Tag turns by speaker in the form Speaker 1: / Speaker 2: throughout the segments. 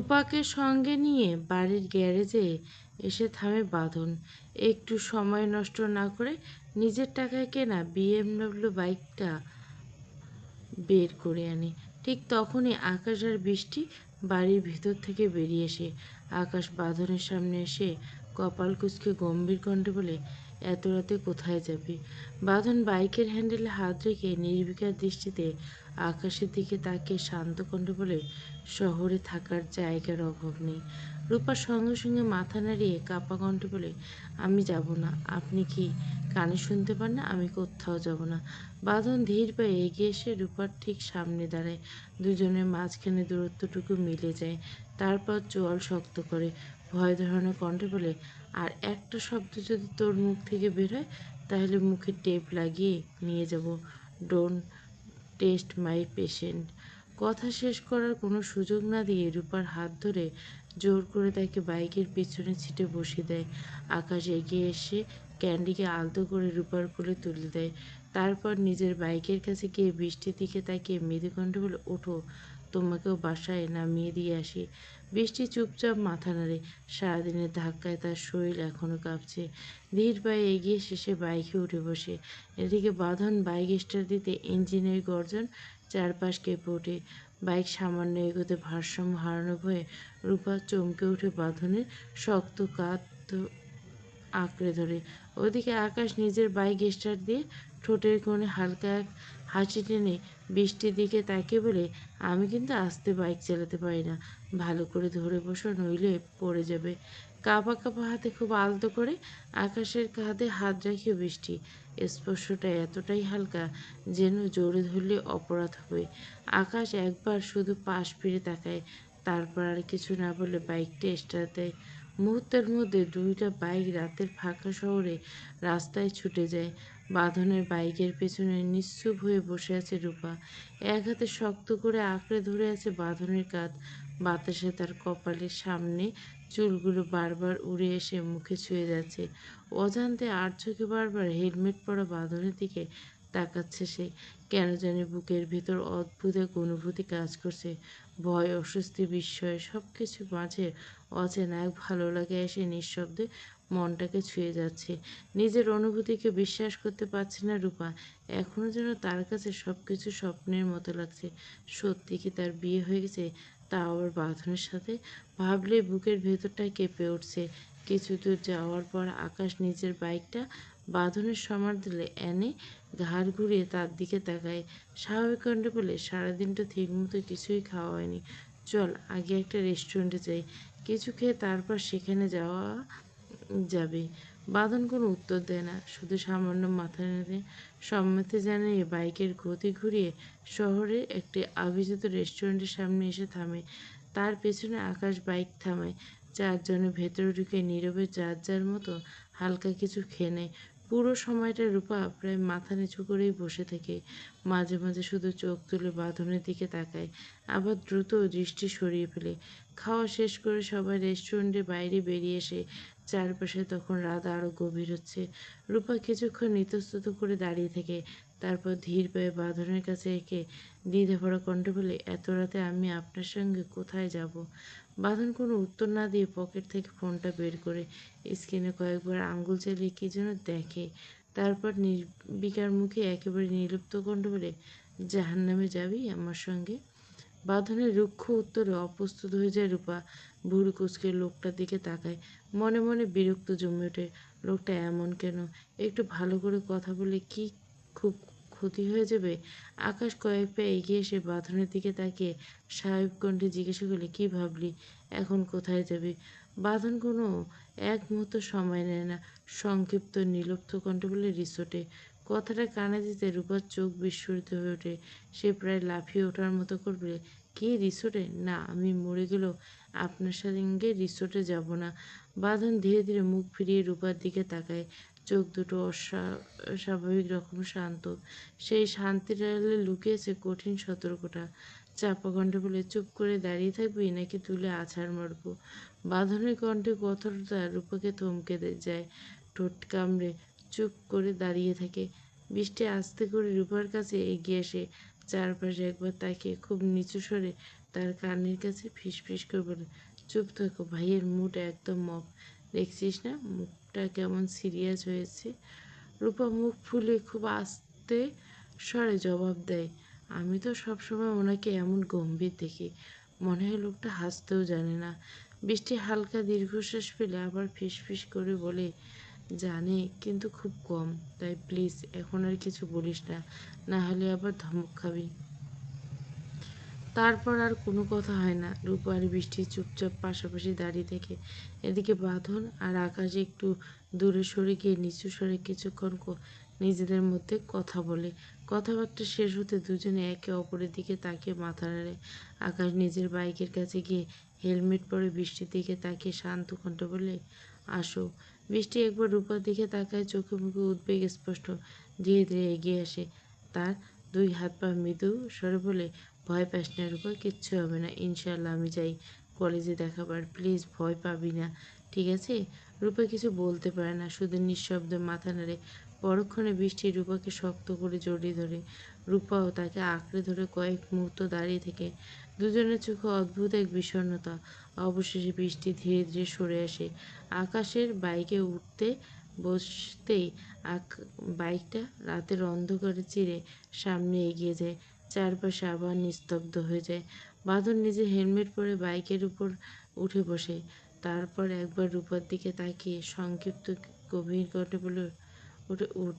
Speaker 1: রূপাকে সঙ্গে নিয়ে বাড়ির গ্যারেজে এসে থামে বাঁধন। একটু সময় নষ্ট না করে নিজের টাকায় কেনা BMW বাইকটা বের করে আনে। ঠিক তখনই আকাশ আর বৃষ্টি বাড়ির ভিতর থেকে বেরিয়ে আসে। আকাশ বাঁধনের সামনে এসে কপাল কুঁচকে গম্ভীর কণ্ঠে বলে, এত রাতে কোথায় যাবি? বাঁধন বাইকের হ্যান্ডেলে হাত রেখে নির্বিকার দৃষ্টিতে আকাশের দিকে তাকিয়ে শান্ত কণ্ঠে বলে, শহরে থাকার জায়গার অভাব নেই। রূপার সঙ্গে সঙ্গে মাথা নাড়িয়ে কাপা কণ্ঠে বলে, আমি যাব না। আপনি কি কানে শুনতে পান না? আমি কোথাও যাব না। বাঁধন ধীর পায়ে এগিয়ে এসে রূপার ঠিক সামনে দাঁড়ায়। দুজনের মাঝখানে দূরত্বটুকু মিলে যায়। তারপর চোয়াল শক্ত করে ভয় ধরানো কণ্ঠে বলে, আর একটা শব্দ যদি তোর মুখ থেকে বের হয় তাহলে মুখে টেপ লাগিয়ে নিয়ে যাব। Don't test my patient. কথা শেষ করার কোনো সুযোগ না দিয়ে রূপার হাত ধরে জোর করে তাকে বাইকের পিছনে সিটে বসিয়ে দেয়। আকাশ এগিয়ে এসে ক্যান্ডিকে আলতো করে রূপার কোলে তুলে দেয়। তারপর নিজের বাইকের কাছে গিয়ে বৃষ্টির দিকে তাকিয়ে মৃদু কণ্ঠে বলে, ওঠো, তোমাকেও বাসায় নামিয়ে দিয়ে আসি। বৃষ্টি চুপচাপ মাথা নাড়ে। সারাদিনের ধাক্কায় তার শরীর এখনো কাঁপছে। ধীর পায়ে এগিয়ে শেষে বাইকে উঠে বসে। এদিকে বাঁধন বাইক স্টার্ট দিতে ইঞ্জিনের গর্জন চারপাশ কেঁপে ওঠে। বাইক সামান্য এগোতে ভারসাম্য হারানো ভয়ে রূপা চমকে উঠে বাঁধনের শক্ত কাঁধ আঁকড়ে ধরে। ওদিকে আকাশ নিজের বাইক স্টার্ট দিয়ে ঠোঁটের কোণে হালকা এক হাসি টেনে বৃষ্টির দিকে তাকিয়ে বলে, আমি কিন্তু আস্তে বাইক চালাতে পারি না। ভালো করে ধরে বসো, নইলে পড়ে যাবে। কাঁপা কাঁপা হাতে খুব আলতো করে আকাশের কাঁধে হাত রাখে বৃষ্টি। স্পর্শটা এতটাই হালকা যেন জোরে ধরলে অপরাধ হবে। আকাশ একবার শুধু পাশ ফিরে তাকায়, তারপর আর কিছু না বলে বাইকটা স্টার্ট দেয়। মুহূর্তের মধ্যে দুইটা বাইক রাতের ফাঁকা শহরে রাস্তায় ছুটে যায়। বাঁধনের বাইকের পেছনে নিশ্চুপ হয়ে বসে আছে রূপা। এক হাতে শক্ত করে আঁকড়ে ধরে আছে বাঁধনের কাঁধ। বাতাসে তার কপালের সামনে চুলগুলো বারবার উড়ে এসে মুখে ছুঁয়ে যাচ্ছে। অজান্তে আর চোখে বারবার হেলমেট পরা বাঁধনের দিকে তাকাচ্ছে সে। কেন জানি বুকের ভিতর অদ্ভুত এক অনুভূতি কাজ করছে। ভয়, অস্বস্তি, বিস্ময় সব কিছু মাঝে অচেনা এক ভালো লাগে এসে নিঃশব্দে মনটাকে ছুঁয়ে যাচ্ছে। নিজের অনুভূতিকে বিশ্বাস করতে পারছে না রূপা। এখনও যেন তার কাছে সব কিছু স্বপ্নের মতো লাগছে। সত্যি কি তার বিয়ে হয়ে গেছে? তা আবার বাঁধনের সাথে? ভাবলে বুকের ভেতরটা কেঁপে উঠছে। কিছু দূর যাওয়ার পর আকাশ নিজের বাইকটা বাঁধনের সমার দিলে এনে ঘাড় ঘুরিয়ে তার দিকে তাকায়। স্বাভাবিক কণ্ঠে বলে, সারাদিনটা ঠিকমতো কিছুই খাওয়া হয়নি। চল আগে একটা রেস্টুরেন্টে যাই, কিছু খেয়ে তারপর সেখানে যাওয়া যাবে। বাঁধন কোনো উত্তর দেয় না, শুধু সামান্য মাথা নেড়ে সম্মতি জানিয়ে বাইকের গতি ঘুরিয়ে শহরের একটি আভিজাত রেস্টুরেন্টের সামনে এসে থামে। তার পেছনে আকাশ বাইক থামায়। চারজনে ভেতরে ঢুকে নীরবে যার যার মতো হালকা কিছু খেয়ে নেয়। পুরো সময়টা রূপা প্রায় মাথা নিচু করেই বসে থাকে। মাঝে মাঝে শুধু চোখ তুলে বাঁধনের দিকে তাকায়, আবার দ্রুত দৃষ্টি সরিয়ে ফেলে। খাওয়া শেষ করে সবাই রেস্টুরেন্টের বাইরে বেরিয়ে এসে চারপাশে তখন রাত আরও গভীর হচ্ছে। রূপা কিছুক্ষণ ইতস্তত করে দাঁড়িয়ে থাকে, তারপর ধীর পায়ে বাঁধনের কাছে একে দ্বিধাভরা কণ্ঠে বলে, এত রাতে আমি আপনার সঙ্গে কোথায় যাব? বাঁধন কোনো উত্তর না দিয়ে পকেট থেকে ফোনটা বের করে স্ক্রিনে কয়েকবার আঙ্গুল চালিয়ে কী যেন দেখে। তারপর নির্বিকার মুখে একেবারে নির্লিপ্ত কণ্ঠে বলে, জাহান্নামে যাবি আমার সঙ্গে? বাঁধনের রুক্ষ উত্তরে অপ্রস্তুত হয়ে যায় রূপা। ভুরু কুঁচকে লোকটার দিকে তাকায়। মনে মনে বিরক্ত জমে ওঠে। লোকটা এমন কেন? একটু ভালো করে কথা বলে কি খুব ক্ষতি হয়ে যাবে? আকাশ কয়েক পা এগিয়ে এসে বাঁধনের দিকে তাকিয়ে স্বাভাবিক কণ্ঠে জিজ্ঞাসা করলে, কি ভাবলি? এখন কোথায় যাবি? বাঁধন কোনো এক মুহূর্ত সময় নেয় না। সংক্ষিপ্ত নির্লিপ্ত কণ্ঠে বলে, রিসোর্টে। কথাটা কানে দিতে রূপার চোখ বিস্ফোরিত হয়ে ওঠে। সে প্রায় লাফিয়ে ওঠার মতো করবে, কি রিসোর্টে? না, আমি মরে গেলেও আপনার সঙ্গে রিসোর্টে যাব না। বাঁধন ধীরে ধীরে মুখ ফিরিয়ে রূপার দিকে তাকায়। চোখ দুটো অস্বাভাবিক রকম শান্ত। সেই শান্তির আড়ালে লুকিয়েছে কঠিন সতর্কতা। চাপা কণ্ঠে বলে, চুপ করে দাঁড়িয়ে থাকবি নাকি তুলে আছাড় মারবো? বাঁধনের কণ্ঠে কঠোরতা রূপাকে থমকে যায়। ঠোঁট কামড়ে চুপ করে দাঁড়িয়ে থাকে। বৃষ্টি আস্তে করে রূপার কাছে এগিয়ে আসে। চারপাশে একবার তাকিয়ে খুব নিচু স্বরে তার কানের কাছে ফিসফিস করে বলে, চুপ থাকো, ভাইয়ের মুড একদম অফ। দেখছিস না মুখটা কেমন সিরিয়াস হয়েছে। রূপা মুখ ফুলে খুব আস্তে স্বরে জবাব দেয়, আমি তো সবসময় ওনাকে এমন গম্ভীর দেখি, মনে হয় লোকটা হাসতেও জানে না। বৃষ্টি হালকা দীর্ঘশ্বাস ফেলে আবার ফিসফিস করে বলে, জানে কিন্তু খুব কম, তাই প্লিজ এখন আর কিছু বলিস না, না হলে আবার ধমক খাবি। তারপর আর কোনো কথা হয় না। রূপা আর বৃষ্টি চুপচাপ পাশাপাশি দাঁড়িয়ে থেকে এদিকে বাঁধন আর আকাশ একটু দূরে সরে গিয়ে নিচু স্বরে কিছুক্ষণ নিজেদের মধ্যে কথা বলে। কথাবার্তা শেষ হতে দুজনে একে অপরের দিকে তাকিয়ে মাথা নাড়ে। আকাশ নিজের বাইকের কাছে গিয়ে হেলমেট পরে বৃষ্টির দিকে তাকিয়ে শান্ত কণ্ঠে বলে, আসো। বৃষ্টি একবার রূপার দিকে তাকায়, চোখে মুখে উদ্বেগ স্পষ্ট। ধীরে ধীরে এগিয়ে আসে, তার দুই হাত পা মৃদু স্বরে বলে, ভয় পাস না রূপা, কিচ্ছু হবে না, ইনশাল্লাহ। আমি যাই, কলেজে দেখাবার, প্লিজ ভয় পাবি না, ঠিক আছে? রূপা কিছু বলতে পারে না, শুধু নিঃশব্দে মাথা নাড়ে। পরক্ষণে বৃষ্টি রূপাকে শক্ত করে জড়িয়ে ধরে। রূপাও তাকে আঁকড়ে ধরে কয়েক মুহূর্ত দাঁড়িয়ে থেকে। দুজনের চোখে অদ্ভুত এক বিষণ্ণতা। অবশেষে বৃষ্টি ধীরে ধীরে সরে আসে। আকাশের বাইকে উঠতে বসতেই বাইকটা রাতের অন্ধকারে চিরে সামনে এগিয়ে যায়। চারপাশে আবার নিস্তব্ধ হয়ে যায়। বাঁধন নিজের হেলমেট পরে বাইকের উপর উঠে বসে। তারপর একবার রূপার দিকে তাকিয়ে সংক্ষিপ্ত গভীর কণ্ঠে বলে উঠে, উঠ।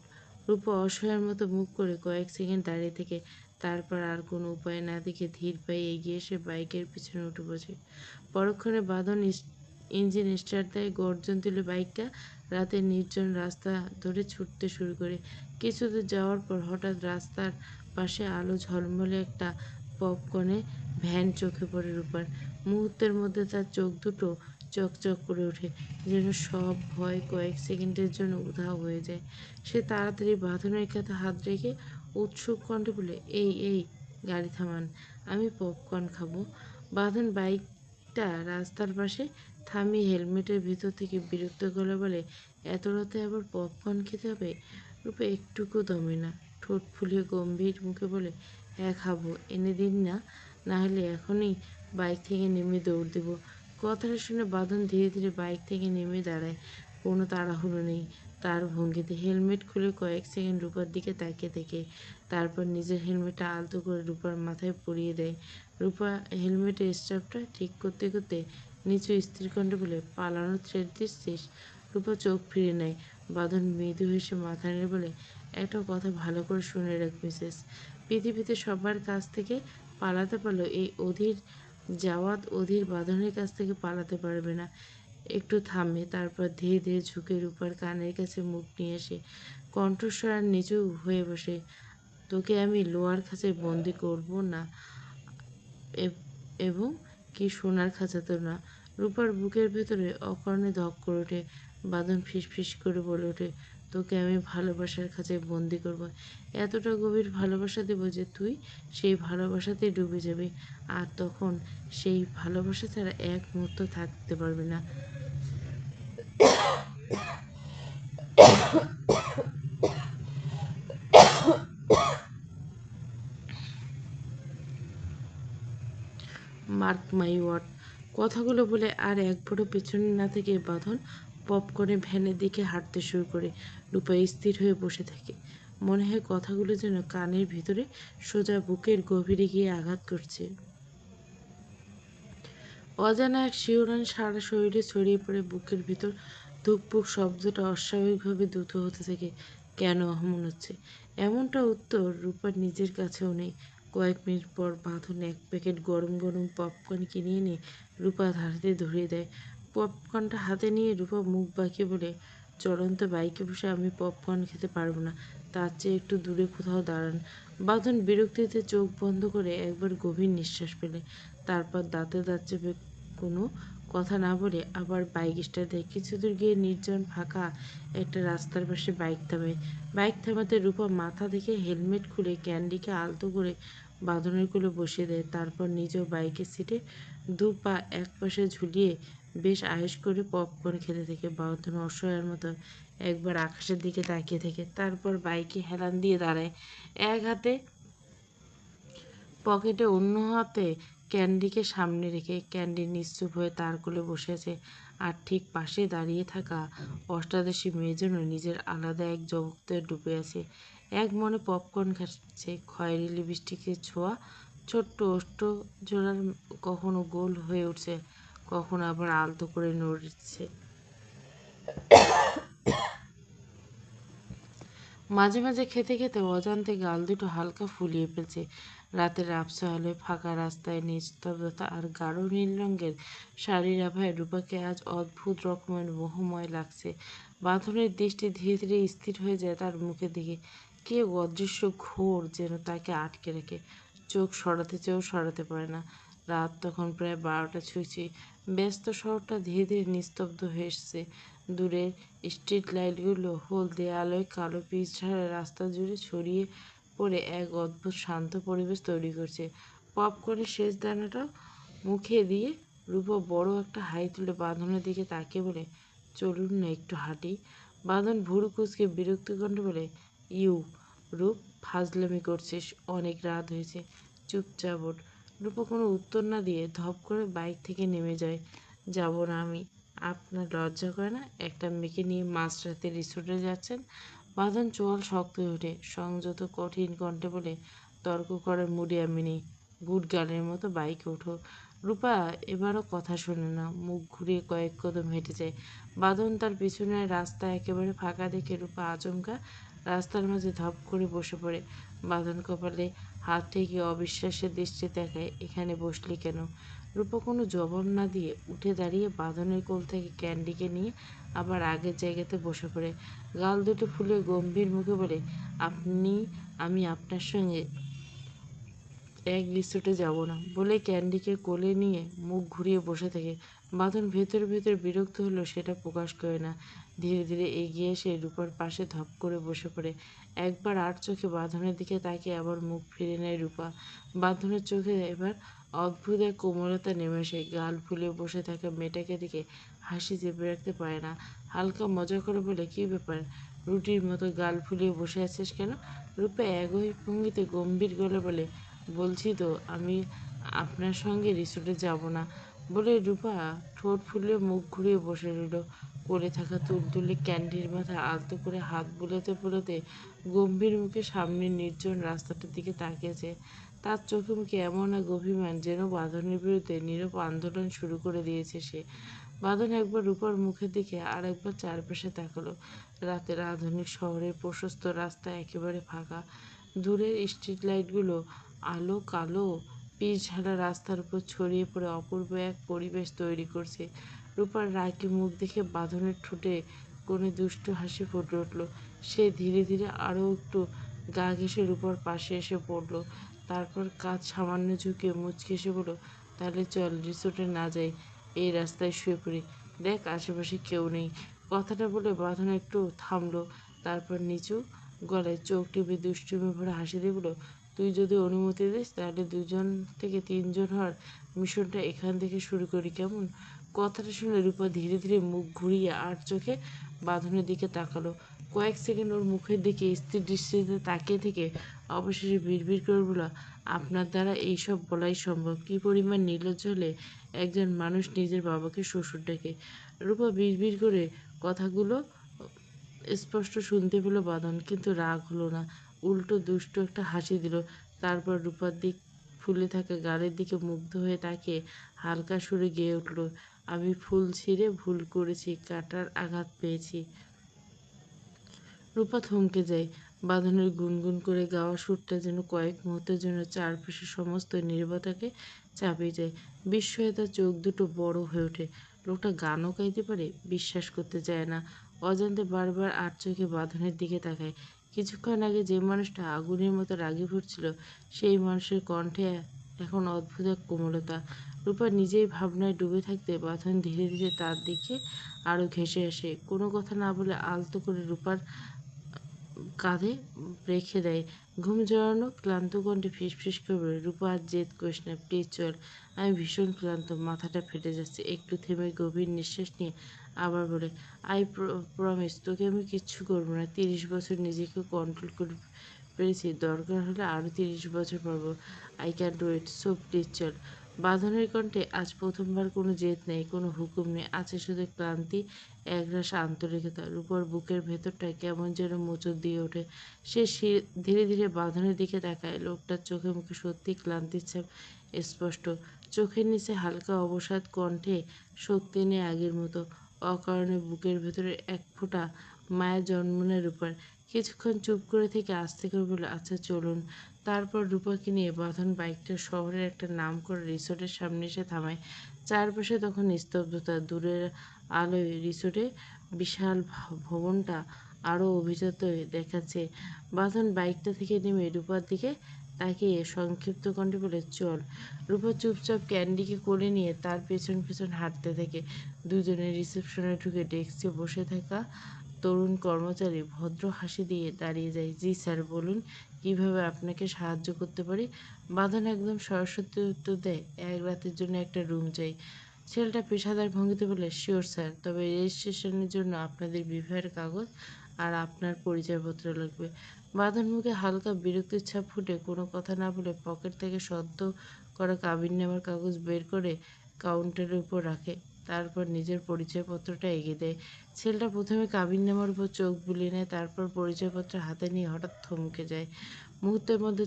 Speaker 1: রূপা অসহায়ের মতো মুখ করে কয়েক সেকেন্ড দাঁড়িয়ে থেকে তারপর আর কোনো উপায় না দেখে ধীর পায়ে এগিয়ে এসে বাইকের পিছনে উঠে বসে। পরক্ষণে বাঁধন ইঞ্জিন স্টার্ট দেয়, গর্জন তুলে বাইকটা রাতের নির্জন রাস্তা ধরে ছুটতে শুরু করে। কিছু দূর যাওয়ার পর হঠাৎ রাস্তার পাশে আলো ঝলমলে একটা পপকর্নে ভ্যান চোখে পড়ে রূপার। মুহূর্তের মধ্যে তার চোখ দুটো চকচক করে ওঠে, যেন সব ভয় কয়েক সেকেন্ডের জন্য উধাও হয়ে যায়। সে তাড়াতাড়ি বাঁধনের কাঁধে হাত রেখে উৎসুক কণ্ঠে বলে, এই এই, গাড়ি থামান, আমি পপকর্ন খাবো। বাঁধন বাইকটা রাস্তার পাশে থামিয়ে হেলমেটের ভিতর থেকে বিরক্ত গলা বলে, এত রাতে আবার পপকর্ন খেতে হবে? রূপা একটুকু দমে না, ঠোঁট ফুলিয়ে গম্ভীর মুখে বলে, হ্যাঁ খাবো, এনে দিন না, না হলে এখনই বাইক থেকে নেমে দৌড় দেব। কথাটা শুনে বাঁধন ধীরে ধীরে বাইক থেকে নেমে দাঁড়ায়। কোনো তাড়াহুড়ো নেই তার ভঙ্গিতে। হেলমেট খুলে কয়েক সেকেন্ড রূপার দিকে তাকিয়ে থেকে তারপর নিজের হেলমেটটা আলতো করে রূপার মাথায় পরিয়ে দেয়। রূপা হেলমেটের স্ট্র্যাপটা ঠিক করতে করতে নিচু স্থির কণ্ঠে বলে, পালানোর থ্রেড দিচ্ছিস? রূপা চোখ ফিরে নেয়। বাঁধন মৃদু হেসে মাথা নেড়ে বলে, একটা কথা ভালো করে শুনে রাখ মিসেস, পৃথিবীতে সবার কাছ থেকে পালাতে পারলো এই অধীর জাওয়াত অধীর বাঁধনের কাছ থেকে পালাতে পারবে না। একটু থামে, তারপর ধীরে ধীরে ঝুঁকে রূপার কানের কাছে মুখ নিয়ে আসে, কণ্ঠস্বর আর নিচু হয়ে বসে, তোকে আমি লোহার খাঁচায় বন্দি করব না, এবং কি সোনার খাঁচা তো না। রূপার বুকের ভেতরে অকারণে ধক করে ওঠে। বাঁধন ফিসফিস করে বলে ওঠে, তোকে আমি ভালোবাসার খাঁচায় বন্দি করব, এতটা গভীর ভালোবাসা দেব যে তুই সেই ভালোবাসাতেই ডুবে যাবি, আর তখন সেই ভালোবাসা ছাড়া এক মুহূর্ত থাকতে পারবি না। Mark my word. কথাগুলো বলে আর একবারও পেছনে না থেকে বাঁধন পপকর্নে ভ্যানের দিকে হাঁটতে শুরু করে। রূপা স্থির হয়ে বসে থাকে। মনে হয় কথাগুলো যেন কানের ভিতরে সোজা বুকের গভীরে গিয়ে আঘাত করছে। অজানা এক শিহরণ সারা শরীরে ছড়িয়ে পড়ে। বুকের ভিতর ধুকপুক শব্দটা অস্বাভাবিকভাবে দ্রুত হতে থাকে। কেন এমন হচ্ছে? এমনটা উত্তর রূপার নিজের কাছেও নেই। কয়েক মিনিট পর বাঁধন এক প্যাকেট গরম গরম পপকর্ন কিনে এনে রূপার হাতে ধরিয়ে দেয়। পপকর্নটা হাতে নিয়ে রূপা মুখ বাঁকিয়ে বলে, চলন্ত বাইকে বসে আমি পপকর্ন খেতে পারবো না, তার চেয়ে একটু দূরে কোথাও দাঁড়ান। বাঁধন বিরক্তিতে চোখ বন্ধ করে একবার গভীর নিঃশ্বাস ফেলে, তারপর দাঁতে দাঁত চেপে কোনো কথা না বলে আবার বাইক স্টার্ট দেয়। কিছু দূর গিয়ে নির্জন ফাঁকা একটা রাস্তার পাশে বাইক থামে। বাইক থামাতে রূপা মাথা থেকে হেলমেট খুলে ক্যান্ডিকে আলতো করে বাঁধনের কোলে বসিয়ে দেয়। তারপর নিজেও বাইকের সিটে দু পা এক পাশে ঝুলিয়ে বেশ আয়েশ করে পপকর্ন খেতে থাকে। বাঁধন অসহায়ের মতো একবার আকাশের দিকে তাকিয়ে থাকে, তারপর বাইকে হেলান দিয়ে দাঁড়ায়। এক হাতে পকেটে, অন্য হাতে ক্যান্ডিকে সামনে রেখে। ক্যান্ডি নিশ্চুপ হয়ে তার কোলে বসে আছে, আর ঠিক পাশে দাঁড়িয়ে থাকা অষ্টাদশী মেয়ে যেন নিজের আলাদা এক জগতে ডুবে আছে। এক মনে পপকর্ন খাচ্ছে, খয়েরি লিপস্টিকের ছোঁয়া, ছোট্ট ওষ্ঠ জোড়ার কখনো গোল হয়ে উঠছে, কখনো আবার আলতো করে নড়ছে। মাঝে মাঝে খেতে খেতে অজান্তে গাল দুটো হালকা ফুলিয়ে ফেলছে। রাতের আবছা আলোয় ফাঁকা রাস্তায় নিস্তব্ধতা আর গাঢ় নীল রঙের শাড়ির আভায় রূপাকে আজ অদ্ভুত রকমের মোহময় লাগছে। বাঁধনের দৃষ্টি ধীরে ধীরে স্থির হয়ে যায় তার মুখের দিকে। কেউ অদৃশ্য ঘোর যেন তাকে আটকে রাখে, চোখ সরাতে চেয়েও সরাতে পারে না। রাত তখন প্রায় 12টা ছুঁইছে। ব্যস্ত শহরটা ধীরে ধীরে নিস্তব্ধ হয়ে এসছে। দূরের স্ট্রিট লাইটগুলো হলদে আলোয় কালো পিচঢালা রাস্তা জুড়ে ছড়িয়ে পড়ে এক অদ্ভুত শান্ত পরিবেশ তৈরি করছে। পপকর্নের শেষ দানাটাও মুখে দিয়ে রূপা বড় একটা হাই তুলে বাঁধনের দিকে তাকিয়ে বলে, চলুন না একটু হাঁটি। বাঁধন ভুরু কুঁচকে বিরক্ত কণ্ঠে বলে, ইউ রূপ, ফাজলামি করছিস, অনেক রাত হয়েছে, চুপচাপ ওঠ। রূপা কোনো উত্তর না দিয়ে ধপ করে বাইক থেকে নেমে যায়। যাব না আমি। আপনার লজ্জা করে না? একটা মেয়েকে নিয়ে মাঝরাতে রিসোর্টে যাচ্ছেন? বাঁধন চোয়াল শক্ত হয়ে ওঠে, সংযত কঠিন কণ্ঠে বলে, তর্ক করার মুডে আমি নেই। গুড গার্লের মতো বাইকে ওঠো। রূপা এবারও কথা শোনে না, মুখ ঘুরিয়ে কয়েক কদম হেঁটে যায়। বাঁধন তার পিছনের রাস্তা একেবারে ফাঁকা দেখে রূপা আচমকা রাস্তার মাঝে ধপ করে বসে পড়ে। বাঁধন কপালে হাত ঠেকিয়ে অবিশ্বাসের দৃষ্টি দেখায়, এখানে বসলি কেন? রূপা কোনো জবাব না দিয়ে উঠে দাঁড়িয়ে বাঁধনের কোল থেকে ক্যান্ডিকে নিয়ে আবার আগের জায়গাতে বসে পড়ে। গাল দুটো ফুলে গম্ভীর মুখে বলে, আপনি আমি আপনার সঙ্গে এক রিসোর্টে যাব না। বলে ক্যান্ডিকে কোলে নিয়ে মুখ ঘুরিয়ে বসে থাকে। বাঁধন ভেতর ভেতর বিরক্ত হলেও সেটা প্রকাশ করে না। ধীরে ধীরে এগিয়ে এসে রূপার পাশে ধপ করে বসে পড়ে। একবার আর চোখে বাঁধনের দিকে তাকিয়ে আবার মুখ ফিরে নেয় রূপা। বাঁধনের চোখে এবার অদ্ভুত এক কোমলতা নেমে আসে। গাল ফুলে বসে থাকা মেয়েটাকে দেখে হাসি চেপে রাখতে পারে না। হালকা মজা করে বলে, কী ব্যাপার, রুটির মতো গাল ফুলিয়ে বসে আছিস কেন? রূপা একই ভঙ্গিতে গম্ভীর গলে বলে, বলছি তো আমি আপনার সঙ্গে রিসোর্টে যাব না। বলে রূপা ঠোঁট ফুলিয়ে মুখ ঘুরিয়ে বসে রইল। কোলে থাকা তুলতুলে ক্যান্ডির মাথায় আলতো করে হাত বুলোতে বুলোতে গম্ভীর মুখে সামনের নির্জন রাস্তাটার দিকে তাকিয়েছে। তার চোখে মুখে এমন এক অভিমান যেন বাঁধনের বিরুদ্ধে নীরব আন্দোলন শুরু করে দিয়েছে সে। বাঁধন একবার রূপার মুখের দিকে আর একবার চারপাশে তাকালো। রাতের আধুনিক শহরের প্রশস্ত রাস্তা একেবারে ফাঁকা। দূরের স্ট্রিট লাইটগুলো আলো কালো পিচঢালা রাস্তার উপর ছড়িয়ে পড়ে অপূর্ব এক পরিবেশ তৈরি করছে। রূপার রাগী মুখ দেখে বাঁধনের ঠোঁটে কোণে দুষ্টু হাসি ফুটে উঠল। সে ধীরে ধীরে আরও একটু গা ঘেঁষে রূপার পাশে এসে পড়ল। তারপর কাঁধ সামান্য ঝুঁকে মুচকি এসে বলল, তাহলে চল রিসোর্টে না যাই, এই রাস্তায় শুয়ে পড়ি, দেখ আশেপাশে কেউ নেই। কথাটা বলে বাঁধন একটু থামলো, তারপর নিচু গলায় চোখ টিপে দুষ্টুমি ভরে হাসি দিয়ে বলল, তুই যদি অনুমতি দিস তাহলে 2 থেকে 3 হওয়ার মিশনটা এখান থেকে শুরু করি, কেমন? কথাটা শুনে রূপা ধীরে ধীরে মুখ ঘুরিয়ে আর চোখে বাঁধনের দিকে তাকালো। কয়েক সেকেন্ড ওর মুখের দিকে স্থির দৃষ্টিতে তাকিয়ে থেকে অবশেষে বিড়বিড় করে বলল, আপনার দ্বারা এইসব বলাই সম্ভব? কী পরিমাণ নির্লজ্জ হলে একজন মানুষ নিজের বাবাকে শ্বশুর ডাকে। রূপা বিড়বিড় করে কথাগুলো স্পষ্ট শুনতে পেল বাঁধন, কিন্তু রাগ হলো না, উল্টো দুষ্টু একটা হাসি দিল। তারপর রূপার দিক ফুলে থাকা গালের দিকে মুগ্ধ হয়ে তাকিয়ে হালকা সুরে গেয়ে উঠল, আমি ফুল ছিঁড়ে ভুল করেছি, কাঁটার আঘাত পেয়েছি। রূপা থমকে যায়। বাঁধনের গুনগুন করে গাওয়া সুরটা যেন কয়েক মুহূর্তের জন্য চারপাশের সমস্ত নীরবতাকে চাপিয়ে যায়। বিস্ময়ে তার চোখ দুটো বড় হয়ে ওঠে। লোকটা গানও গাইতে পারে? বিশ্বাস করতে চায় না। অজান্তে বারবার আর চোখে বাঁধনের দিকে তাকায়। কিছুক্ষণ আগে যে মানুষটা আগুনের মতো রাগে ফুটছিল, সেই মানুষের কণ্ঠে এখন অদ্ভুত এক কোমলতা। রূপা নিজেই ভাবনায় ডুবে থাকতে বাঁধন ধীরে ধীরে তার দিকে আরও ঘেঁষে আসে। কোনো কথা না বলে আলতো করে রূপার কাঁধে রেখে দেয়। ঘুম জড়ানো ক্লান্ত কণ্ঠে ফিসফিস করে বলে, রূপা আর জেদ করিস না, প্লিজ চল, আমি ভীষণ ক্লান্ত, মাথাটা ফেটে যাচ্ছে। একটু থেমে গভীর নিঃশ্বাস নিয়ে আবার বলে, আই প্রমিস তোকে আমি কিচ্ছু করবো না। 30 বছর নিজেকে কন্ট্রোল করে পেরেছি, দরকার হলে আরও 30 বছর পারবো। I can do it, so please চল। বাঁধনের কণ্ঠে আজ প্রথমবার কোনো জেদ নেই, কোনো হুকুম নেই, আছে শুধু ক্লান্তি, একরাশ আন্তরিকতা। রূপার বুকের ভেতরটা কেমন যেন মোচড় দিয়ে ওঠে। সে ধীরে ধীরে বাঁধনের দিকে তাকায়। লোকটার চোখে মুখে সত্যি ক্লান্তির ছাপ স্পষ্ট। চোখের নিচে হালকা অবসাদ, কণ্ঠে শক্তি নেই আগের মতো। অকারণে বুকের ভেতরে এক ফোঁটা মায়া জন্ম নেয় রূপার। কিছুক্ষণ চুপ করে থেকে আস্তে করে বলল, আচ্ছা চলুন। তারপর রূপাকে নিয়ে বাঁধন বাইকটা শহরের একটা নামকরা রিসোর্টের সামনে এসে থামায়। চারপাশে তখন নিস্তব্ধতা। দূরের আলোয় রিসোর্টে বিশাল ভবনটা আরও অভিজাত দেখাচ্ছে। বাঁধন বাইকটা থেকে নেমে রূপার দিকে তাকিয়ে সংক্ষিপ্ত কণ্ঠে বলে, চল। রূপা চুপচাপ ক্যান্ডিকে কোলে নিয়ে তার পেছন পেছন হাঁটতে থাকে। দুজনে রিসেপশনে ঢুকে ডেস্কে বসে থাকা তরুণ কর্মচারী ভদ্র হাসি দিয়ে দাঁড়িয়ে যায়। জি স্যার, বলুন কিভাবে আপনাকে সাহায্য করতে পারি। বাঁধন একদম সরস্বতী উত্তর দেয়, এক রাতের জন্য একটা রুম চাই। ছেলেটা পেশাদার ভঙ্গিতে বলে, শিওর স্যার, তবে রেজিস্ট্রেশনের জন্য আপনাদের বিবাহের কাগজ আর আপনার পরিচয়পত্র লাগবে। বাঁধন মুখে হালকা বিরক্তির ছাপ ফুটে কোনো কথা না বলে পকেট থেকে সদ্য করা কাবিননামার কাগজ বের করে কাউন্টারের উপর রাখে। তারপর নিজের পরিচয়পত্রটা এগিয়ে দেয়। ছেলেটা প্রথমে কাবিননামার উপর চোখ বুলিয়ে নেয়, তারপর পরিচয়পত্র হাতে নিয়ে হঠাৎ থমকে যায়। মুহূর্তের মধ্যে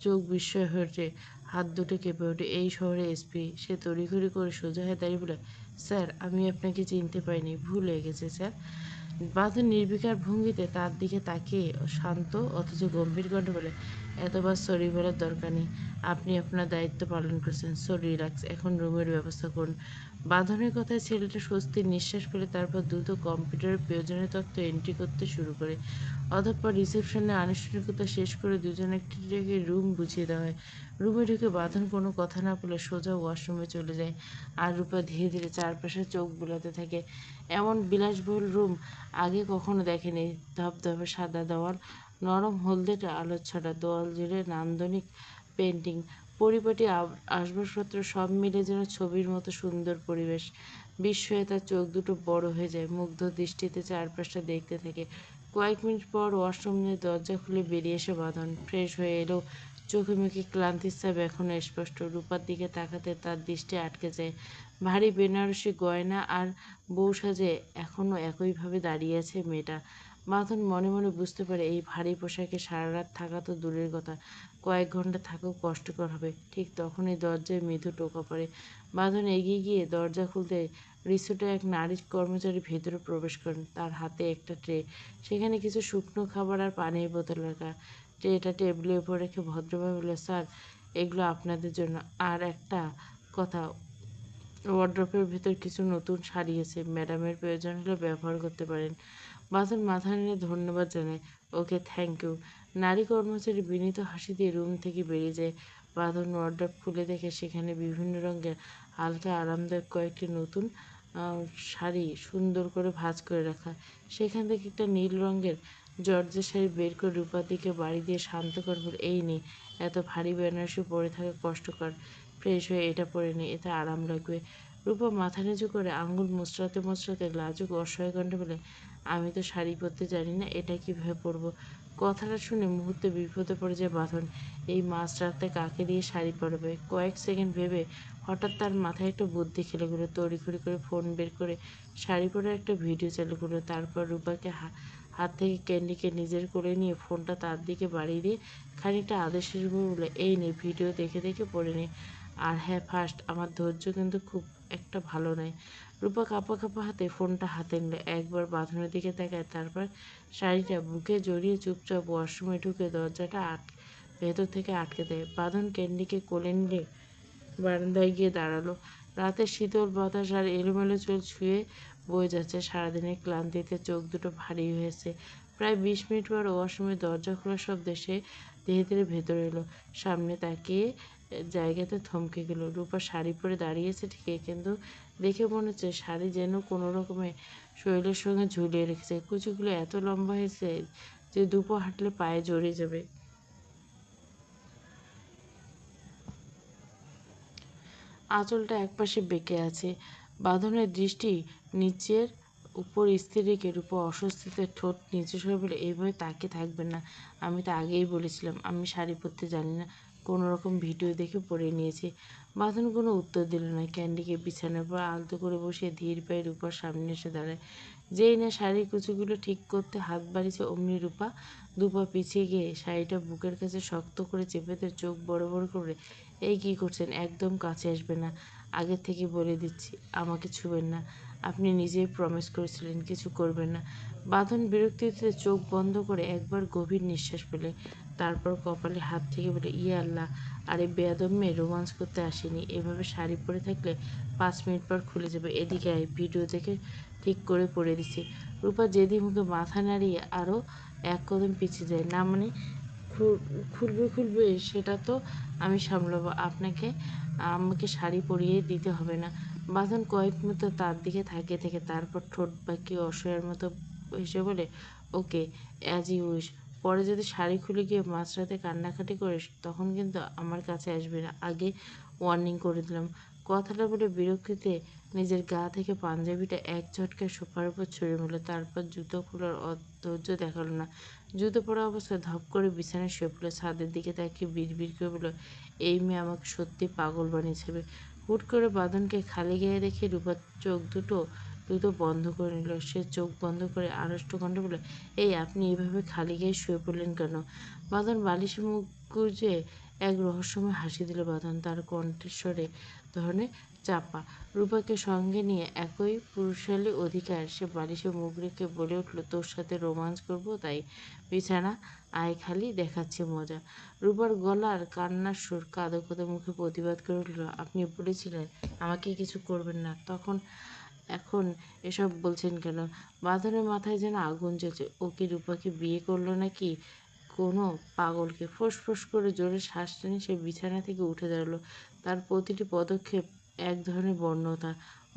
Speaker 1: চোখ বিস্ময় হয়ে ওঠে, হাত দুটো কেঁপে ওঠে। এই শহরে এসপি। সে তড়িঘড়ি করে সোজা হয়ে দাঁড়িয়ে বলে, স্যার, আমি আপনাকে চিনতে পারিনি, ভুল হয়ে গেছে স্যার। বাঁধন নির্বিকার ভঙ্গিতে তার দিকে তাকিয়ে শান্ত অথচ গম্ভীর কণ্ঠে বলে, এতবার সরি বলার দরকার নেই। আপনি আপনার দায়িত্ব পালন করেছেন। সো রিল্যাক্স, এখন রুমের ব্যবস্থা করুন। বাঁধনের কথায় ছেলেটা স্বস্তির নিঃশ্বাস ফেলে তারপর দ্রুত কম্পিউটারের প্রয়োজনীয় তথ্য এন্ট্রি করতে শুরু করে। অতঃপর রিসেপশনে আনুষ্ঠানিকতা শেষ করে দুজনে একটি রুম বুঝিয়ে দেওয়া হয়। রুমে ঢুকে বাঁধন কোনো কথা না বলে সোজা ওয়াশরুমে চলে যায়। আর রূপা ধীরে ধীরে চারপাশে চোখ বুলাতে থাকে। এমন বিলাসবহুল রুম আগে কখনো দেখেনি। ধবধবে সাদা দেওয়াল, নরম হলদেটে আলোর ছটা, দেওয়াল জুড়ে নান্দনিক পেন্টিং, পরিপাটি আসবাবপত্র, সব মিলে যেন ছবির মতো সুন্দর পরিবেশ। বিস্ময়ে তার চোখ দুটো বড় হয়ে যায়। মুগ্ধ দৃষ্টিতে চারপাশটা দেখতে থাকে। কয়েক মিনিট পর ওয়াশরুমের দরজা খুলে বেরিয়ে এসে বাঁধন ফ্রেশ হয়ে এলো। চোখে মুখে ক্লান্তির ছাপ এখনো স্পষ্ট। রূপার দিকে তাকাতে তার দৃষ্টি আটকে যায়। ভারী বেনারসি গয়না আর বউ সাজে এখনো একইভাবে দাঁড়িয়ে আছে মেয়েটা। বাঁধন মনে মনে বুঝতে পারে এই ভারী পোশাকে সারা রাত থাকা তো দূরের কথা, কয়েক ঘন্টা থাকাও কষ্টকর হবে। ঠিক তখনই দরজায় মৃদু টোকা পড়ে। বাঁধন এগিয়ে গিয়ে দরজা খুলতে রিসোর্টের এক নারী কর্মচারী ভেতরে প্রবেশ করেন। তার হাতে একটা ট্রে, সেখানে কিছু শুকনো খাবার আর পানির বোতল রাখা। ট্রেটা টেবিলের উপর রেখে ভদ্রভাবে বলল, স্যার, এগুলো আপনাদের জন্য। আর একটা কথা, ওয়ার্ড্রপের ভেতর কিছু নতুন শাড়ি আছে, ম্যাডামের প্রয়োজন হলে ব্যবহার করতে পারেন। বাঁধন মাথা নেড়ে ধন্যবাদ জানায়। ওকে, থ্যাংক ইউ। নারী কর্মচারী বিনীত হাসি দিয়ে রুম থেকে বেরিয়ে যায়। বাঁধন ওয়ার্ড্রপ খুলে দেখে সেখানে বিভিন্ন রঙের হালকা আরামদায়ক কয়েকটি নতুন শাড়ি সুন্দর করে ভাঁজ করে রাখা। সেখান থেকে একটা নীল রঙের জর্জের শাড়ি বের করে রূপার দিকে বাড়ি দিয়ে শান্ত করে বলে, এই নে, এত ভারী বেনারসি পরে থাকা কষ্টকর, ফ্রেশ হয়ে এটা পরে নে, এতে আরাম লাগবে। রূপা মাথা নিচু করে আঙুল মুচড়াতে মুচড়াতে লাজুক অসহায় কণ্ঠে বলে, আমি তো শাড়ি পরতে জানি না, এটা কিভাবে পরবো। কথাটা শুনে মুহূর্তে বিপদে পড়ে যায় বাঁধন। এই মাঝরাতে কাকে দিয়ে শাড়ি পরাবে। কয়েক সেকেন্ড ভেবে হঠাৎ তার মাথায় একটা বুদ্ধি খেলে গেল। তড়িঘড়ি করে ফোন বের করে শাড়ি পরার একটা ভিডিও চালু করলো। তারপর রূপাকে হাত থেকে ক্যান্ডিকে নিজের কোলে নিয়ে ফোনটা তার দিকে বাড়িয়ে দিয়ে খানিকটা আদেশের উপর বলে, এই নে, ভিডিও দেখে দেখে পড়ে নে। আর হ্যাঁ, ফার্স্ট, আমার ধৈর্য কিন্তু খুব একটা ভালো নয়। রূপা কাঁপা কাঁপা হাতে ফোনটা হাতে নিল, একবার বাঁধনের দিকে তাকায়, তারপর শাড়িটা বুকে জড়িয়ে চুপচাপ ওয়াশরুমে ঢুকে দরজাটা ভেতর থেকে আটকে দেয়। বাঁধন ক্যান্ডিকে কোলে নিলে বারান্দায় গিয়ে দাঁড়ালো। রাতের শীতল বাতাস আর এলোমেলো চুল ছুঁয়ে বয়ে যাচ্ছে। সারাদিনের ক্লান্তিতে চোখ দুটো ভারী হয়েছে। প্রায় 20 মিনিট পর ওয়াশরুমের দরজা খোলার শব্দে সে ধীরে ধীরে ভেতরে এলো। সামনে তাকিয়ে জায়গাতে থমকে গেল। রূপা শাড়ি পরে দাঁড়িয়েছে ঠিকই, কিন্তু দেখে মনে হচ্ছে শাড়ি যেন কোনো রকমে শরীরের সঙ্গে ঝুলিয়ে রেখেছে। কুচিগুলো এত লম্বা হয়েছে যে দুপা হাঁটলে পায়ে জড়িয়ে যাবে। আঁচলটা একপাশে বেঁকে আছে। বাঁধনের দৃষ্টি নিচের উপর স্থির রেখে রূপা অস্বস্তিতে ঠোঁট নিচু স্বরে বলে, এইভাবে তাকিয়ে থাকবেন না। আমি তো আগেই বলেছিলাম আমি শাড়ি পরতে জানি না। কোনো রকম ভিডিও দেখে পড়ে নিয়েছি। বাঁধন কোনো উত্তর দিল না। ক্যান্ডিকে বিছানার পর আলতো করে বসিয়ে ধীর পায়ে রূপার সামনে এসে দাঁড়ায়। যেই না শাড়ির কুচিগুলো ঠিক করতে হাত বাড়িয়েছে অমনি রূপা দুপা পিছিয়ে গিয়ে শাড়িটা বুকের কাছে শক্ত করে চেপে ধরে চোখ বড় বড় করে, এই কী করছেন? একদম কাছে আসবে না। আগের থেকে বলে দিচ্ছি, আমাকে ছুঁবেন না। আপনি নিজেই প্রমিস করেছিলেন কিছু করবেন না। বাঁধন বিরক্তিতে চোখ বন্ধ করে একবার গভীর নিঃশ্বাস ফেলে, তারপর কপালে হাত থেকে বলে, ইয়ে আল্লাহ, আরে বেয়াদব মেয়ে, রোমান্স করতে আসেনি। এভাবে শাড়ি পরে থাকলে 5 মিনিট পর খুলে যাবে। এদিকে আয়, ভিডিও দেখে ঠিক করে পড়ে দিছি। রূপা যেদি মুখে মাথা নাড়িয়ে আরও এক কদম পিছিয়ে যায়। না মানে খুলবে সেটা তো আমি সামলাবো, আমাকে শাড়ি পরিয়ে দিতে হবে না। বাঁধন কয়েক মুহূর্ত তার দিকে তাকিয়ে থেকে তারপর ঠোঁট বাঁকিয়ে অসহায়ের মতো হেসে বলে, ওকে, অ্যাজ ইউ উইশ। পরে যদি শাড়ি খুলে গিয়ে মাঝরাতে কান্নাকাটি করিস তখন কিন্তু আমার কাছে আসবি না, আগে ওয়ার্নিং করে দিলাম। কথাটা বলে বিরক্তিতে নিজের গা থেকে পাঞ্জাবিটা এক ঝটকায় সোফার উপর ছুঁড়ে মারল, তারপর জুতো খোলার ধৈর্য দেখালো না। জুতো পরা অবস্থায় ধপ করে বিছানায় শুয়ে পড়ল। ছাদের দিকে তাকিয়ে বিড়বিড় করে বলল, এই মেয়ে আমাকে সত্যি পাগল বানিয়ে ছাড়বে। হুট করে বাঁধনকে খালি গায়ে দেখে রূপার চোখ দুটো দ্রুত বন্ধ করে নিল। সে চোখ বন্ধ করে আড়ষ্ট কণ্ঠে বলল, এই আপনি এভাবে খালি গায়ে শুয়ে পড়লেন কেন? বাঁধন বালিশে মুখ গুজে এক রহস্যময় হাসি দিল। বাঁধন তার কণ্ঠস্বরে ধরনের চাপা। রূপাকে সঙ্গে নিয়ে একই পুরুষালী অধিকার সে বালিশে মুখ রেখে বলে উঠল, তোর সাথে রোমান্স করবো তাই বিছানা আয়, খালি দেখাচ্ছি মজা। রূপার গলার কান্নার সুর কাঁদো কাঁদো মুখে প্রতিবাদ করে উঠল, আপনি বলেছিলেন আমাকে কিছু করবেন না, তখন এখন এসব বলছেন কেন? বাঁধনের মাথায় যেন আগুন জ্বলছে। ও কি রূপাকে বিয়ে করলো নাকি কোনো পাগলকে? ফোঁস করে জোরে শ্বাস টেনে সে বিছানা থেকে উঠে দাঁড়ালো। তার প্রতিটি পদক্ষেপ এক ধরনের বর্ণতা।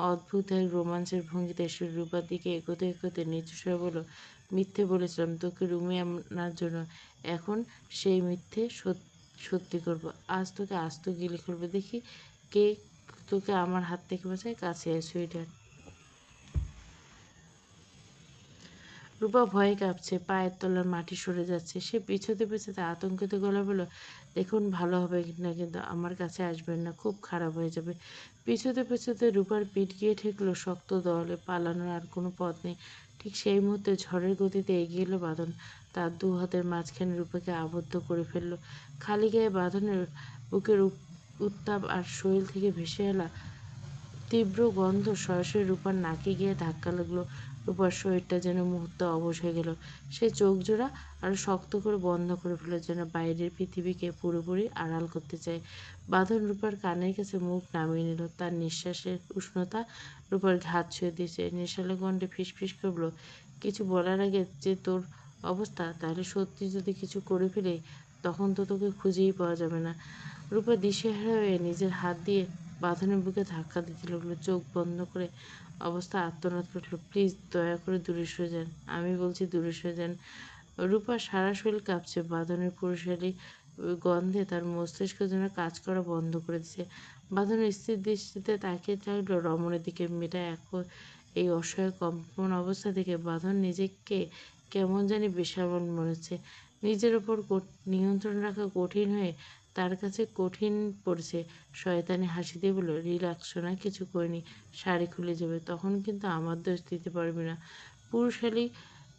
Speaker 1: অদ্ভুত এক রোমাঞ্চের ভঙ্গিতে সে রূপার দিকে এগোতে এগোতে নিচু স্বরে বলল, মিথ্যে বলেছিলাম তোকে রুমে আনার জন্য, এখন সেই মিথ্যে সত্যি করব। আজ তোকে আস্ত গিলে ফেলবো, দেখি কে তোকে আমার হাত থেকে বাঁচায়। কাছে আয় সুইটার। রূপা ভয়ে কাঁপছে, পায়ের তলার মাটি সরে যাচ্ছে। সে পিছোতে পিছোতে আতঙ্কিত গলায় বলল, দেখুন ভালো হবে না কিন্তু আমার কাছে আসবেন না, খুব খারাপ হয়ে যাবে। পিছোতে পিছোতে রূপার পিঠ গিয়ে ঠেকলো শক্ত দেওয়ালে। পালানোর আর কোনো পথ নেই। ঠিক সেই মুহূর্তে ঝড়ের গতিতে এগিয়ে এলো বাঁধন। তার দু হাতের মাঝখানে রূপাকে আবদ্ধ করে ফেলল। খালি গায়ে বাঁধনের বুকের উত্তাপ আর শরীর থেকে ভেসে এলা তীব্র গন্ধ সরাসরি রূপার নাকে গিয়ে ধাক্কা লাগলো। রূপার শরীরটা যেন মুহূর্তে অবশ হয়ে গেল। সে চোখ জোড়া আরো শক্ত করে বন্ধ করে ফেলল, যেন বাইরের পৃথিবীকে পুরোপুরি আড়াল করতে চায়। বাঁধন রূপার কানের কাছে মুখ নামিয়ে নিল। তার নিঃশ্বাসের উষ্ণতা রূপার ঘাত ছুঁয়ে দিয়েছে। নেশালো কণ্ঠে ফিসফিস করে বলল, কিছু বলার আগে যে তোর অবস্থা, তাহলে সত্যি যদি কিছু করে ফেলে তখন তো তোকে খুঁজেই পাওয়া যাবে না। রূপা দিশেহারা হয়ে নিজের হাত দিয়ে বাঁধনের বুকে ধাক্কা দিতে লাগলো। চোখ বন্ধ করে অবস্থা আর্তনাদ করে উঠল, প্লিজ দয়া করে দূরে সরে যান, আমি বলছি দূরে সরে যান। রূপা সারা শরীর কাঁপছে। বাঁধনের পুরুষালী গন্ধে তার মস্তিষ্ক যেন কাজ করা বন্ধ করে দিছে। বাঁধনের স্থির দৃষ্টিতে তাকিয়ে থাকলো রমণের দিকে। মেয়েটা এই অসহায় কম্পন অবস্থা থেকে বাঁধন নিজেকে কেমন জানি বেসামাল মনে হচ্ছে। নিজের ওপর নিয়ন্ত্রণ রাখা কঠিন হয়ে তার কাছে কঠিন পড়েছে। শয়তানি হাসি দিয়ে বলল, রিল্যাক্স সোনা, কিছু করিনি, শাড়ি খুলে যাবে, তখন কিন্তু আমার দোষ দিতে পারবি না। পুরুষালী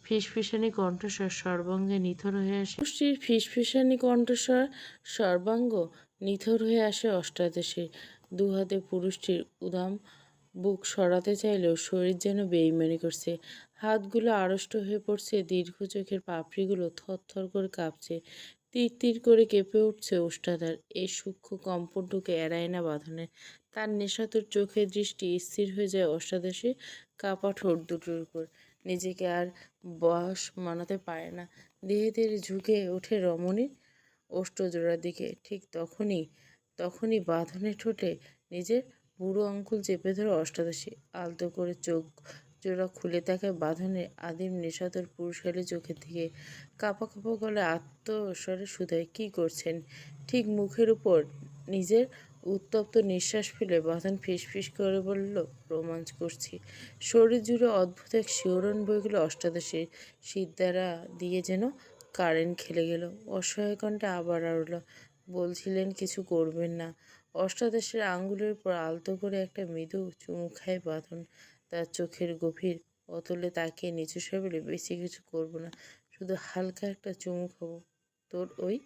Speaker 1: ফিসফিসানি কণ্ঠস্বর সর্বাঙ্গে নিথর হয়ে আসে। পুরুষটির ফিসফিসানি কণ্ঠস্বর সর্বাঙ্গ নিথর হয়ে আসে অষ্টাদশে। দু হাতে পুরুষটির উদাম বুক সরাতে চাইলেও শরীর যেন বেইমানি করছে। হাতগুলো আড়ষ্ট হয়ে পড়ছে, দীর্ঘ চোখের পাপড়িগুলো থরথর করে কাঁপছে। তীর তীর করে কেঁপে উঠছে ওষ্ঠাধর। এই সূক্ষ্ম কম্পনটুকু এড়ায় না বাঁধনের। তার নেশাতুর চোখের দৃষ্টি স্থির হয়ে যায় অষ্টাদশী কাঁপা ঠোঁট দুটোর উপর। নিজেকে আর বশ মানাতে পারে না। ধীরে ধীরে ঝুঁকে ওঠে রমণীর ওষ্ঠজোড়ার দিকে। ঠিক তখনই বাঁধনের ঠোঁটে নিজের বুড়ো আঙ্গুল চেপে ধরে অষ্টাদশী আলতো করে চোখ জোড়া খুলে তাকায় বাঁধনের আদিম নেশাতুর পুরুষালী চোখের দিকে। কাঁপা কাঁপা গলায় আত্মস্বরে শুধায়, কী করছেন? ঠিক মুখের উপর নিজের উত্তপ্ত নিঃশ্বাস ফেলে বাঁধন ফিসফিস করে বলল, রোমাঞ্চ করছি। শরীর জুড়ে অদ্ভুত এক শিহরণ বয়ে গেল অষ্টাদশীর। শিরদাঁড়া দিয়ে যেন কারেন্ট খেলে গেল। অসহায় কণ্ঠে আবার আড়ল, বলছিলেন কিছু করবেন না। অষ্টাদশের আঙ্গুলের উপর আলতো করে একটা মৃদু চুমু খায় বাঁধন। তার চোখের গভীর অতলে তাকিয়ে নিচু বলে, বেশি কিছু করব না, শুধু হালকা একটা চুমু খাবো। তোর ওই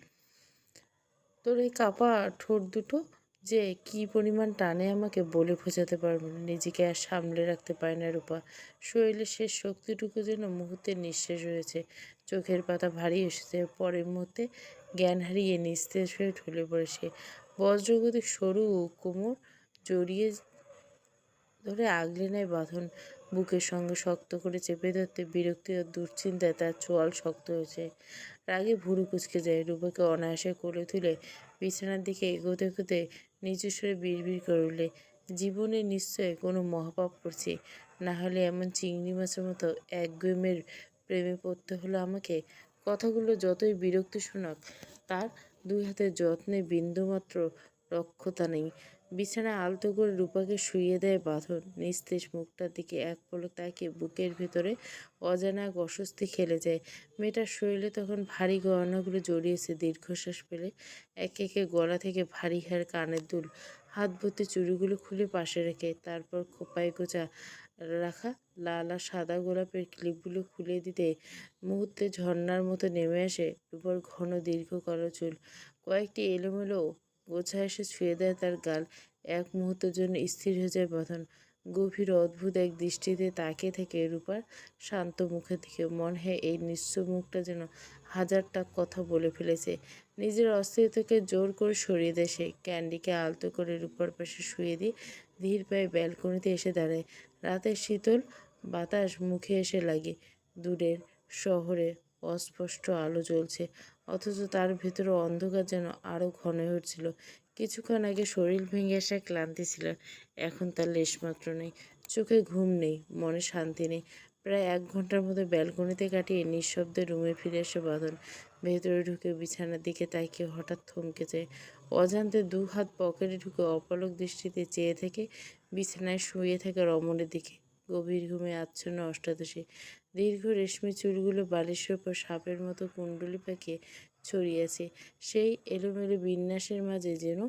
Speaker 1: তোর এই কাপা ঠোঁট দুটো যে কি পরিমাণ টানে আমাকে বলে বোঝাতে পারবো না। নিজেকে আর সামলে রাখতে পারে না রূপা। শরীরের শেষ শক্তিটুকু যেন মুহূর্তে নিঃশেষ হয়েছে। চোখের পাতা ভারী এসেছে। পরের মুহূর্তে জ্ঞান হারিয়ে নিস্তেজ হয়ে ঢলে পড়ে সে। বজ্রগতিক সরু কোমর জড়িয়ে ধরে আগলে নেয় বাঁধন। বুকের সঙ্গে শক্ত করে চেপে ধরতে বিরক্তি ও দুশ্চিন্তায় তার চোয়াল শক্ত হয়েছে। রাগে ভুরু কুঁচকে যায়। রূপাকে অনায়াসে কোলে তুলে বিছানার দিকে এগোতে এগোতে নিচু স্বরে বিড়বিড় করে উঠলে, জীবনে নিশ্চয় কোনো মহাপাপ করছি, না হলে এমন চিংড়ি মাছের মতো একগুঁয়েমের প্রেমে পড়তে হলো আমাকে। কথাগুলো যতই বিরক্তি শোনাক, তার দুই হাতের যত্নে বিন্দুমাত্র রক্ষতা নেই। বিছানায় আলতো করে রূপাকে শুইয়ে দেয় বাঁধন। নিস্তেজ মুখটার দিকে এক পলক তাকিয়ে বুকের ভেতরে অজানা এক অস্বস্তি খেলে যায়। মেয়েটার শরীরে তখন ভারী গহনাগুলো জড়িয়েছে। দীর্ঘশ্বাস ফেলে একে একে গলা থেকে ভারী হার, কানের দুল, হাত ভর্তি চুড়িগুলো খুলে পাশে রেখে তারপর খোঁপায় গোছা রাখা লাল আর সাদা গোলাপের ক্লিপগুলো খুলে দিতে মুহূর্তে ঝর্ণার মতো নেমে আসে রূপার ঘন দীর্ঘ কালো চুল। কয়েকটি এলোমেলো গোছা এসে ছুঁয়ে দেয় তার গাল। এক মুহূর্তের জন্য স্থির হয়ে যায় বাঁধন। গভীর অদ্ভুত এক দৃষ্টিতে তাকিয়ে থেকে রূপার শান্ত মুখের দিকে। মনে হয় এই নিশ্চুপ মুখটা যেন হাজারটা কথা বলে ফেলেছে। নিজের অস্থিরতাকে জোর করে সরিয়ে দেয় সে। ক্যান্ডিকে আলতো করে রূপার পাশে শুয়ে দিয়ে ধীর পায়ে ব্যালকনিতে এসে দাঁড়ায়। রাতের শীতল বাতাস মুখে এসে লাগে। দূরের শহরে অস্পষ্ট আলো জ্বলছে, অথচ তার ভেতরে অন্ধকার যেন আরও ঘন হয়ে উঠছিল। কিছুক্ষণ আগে শরীর ভেঙে আসা ক্লান্তি ছিল, এখন তার লেশমাত্র নেই। চোখে ঘুম নেই, মনে শান্তি নেই। প্রায় 1 ঘন্টার মতো ব্যালকনিতে কাটিয়ে নিঃশব্দে রুমে ফিরে আসে বাঁধন। ভেতরে ঢুকে বিছানার দিকে তাকিয়ে হঠাৎ থমকে যায়। অজান্তে 2 হাত পকেটে ঢুকে অপলক দৃষ্টিতে চেয়ে থেকে বিছানায় শুয়ে থাকা রমণের দিকে। গভীর ঘুমে আচ্ছন্ন অষ্টাদশী। দীর্ঘ রেশমি চুলগুলো বালিশের ওপর সাপের মতো কুণ্ডলি পাকিয়ে ছড়িয়ে আছে। সেই এলোমেলো বিন্যাসের মাঝে যেন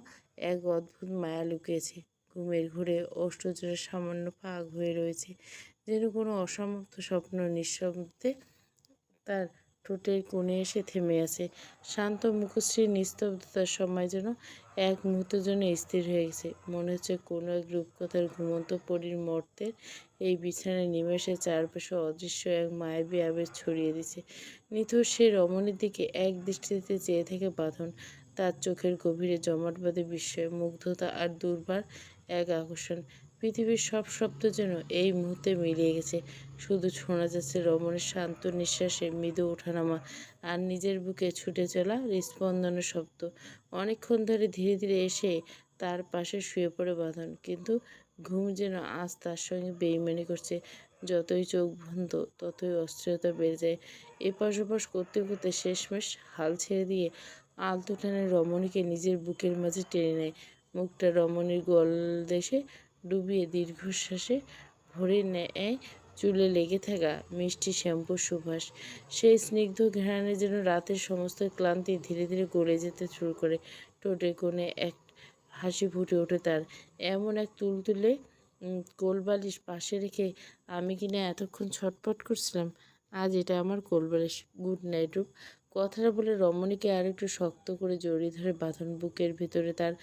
Speaker 1: এক অদ্ভুত মায়া লুকিয়েছে। ঘুমের ঘোরে ওষ্ঠজোড়া সামান্য ফাঁক হয়ে রয়েছে, যেন কোনো অসমাপ্ত স্বপ্ন নিঃশব্দে তার ঠোঁটের কোণে এসে থেমে আছে। শান্ত মুখশ্রীর নিস্তব্ধতার সময় যেন এক মুহূর্তের জন্য স্থির হয়ে গেছে। মনে হচ্ছে কোনো এক রূপকথার ঘুমন্ত পরীর মর্তের এই বিছানায় নিমেষে চারপাশে অদৃশ্য এক মায়াবী আবেশ ছড়িয়ে দিছে। নিথর সেই রমণীর দিকে এক দৃষ্টিতে চেয়ে থেকে বাঁধন। তার চোখের গভীরে জমাট বাঁধে বিস্ময়, মুগ্ধতা আর দুর্বার এক আকর্ষণ। পৃথিবীর সব শব্দ যেন এই মুহূর্তে মিলিয়ে গেছে। শুধু শোনা যাচ্ছে রমণীর শান্ত নিঃশ্বাসে মৃদু ওঠানামা আর নিজের বুকে ছুটে চলা হৃৎস্পন্দনের শব্দ। অনেকক্ষণ ধরে ধীরে ধীরে এসে তার পাশে শুয়ে পড়ে বাঁধন। কিন্তু ঘুম যেন আজ তার সঙ্গে বেইমানি করছে। যতই চোখ বন্ধ, ততই অস্থিরতা বেড়ে যায়। এপাশ ওপাশ করতে করতে শেষমেশ হাল ছেড়ে দিয়ে আলতো টানে রমণীকে নিজের বুকের মাঝে টেনে নেয়। মুখটা রমণীর গলদেশে ডুবিয়ে দীর্ঘশ্বাসে ভরে নেয় চুলে লেগে থাকা মিষ্টি শ্যাম্পুর সুবাস। সেই স্নিগ্ধ ঘ্রাণে যেন রাতের সমস্ত ক্লান্তি ধীরে ধীরে গলে যেতে শুরু করে। ঠোঁটের কোণে এক হাসি ফুটে ওঠে তার। এমন এক তুলতুলে কোলবালিশ পাশে রেখে আমি কিনা এতক্ষণ ছটফট করছিলাম, আজ এটা আমার কোলবালিশ। গুড নাইট রূপ। কথাটা বলে রমণীকে আর একটু শক্ত করে জড়িয়ে ধরে বাঁধন। বুকের ভিতরে তার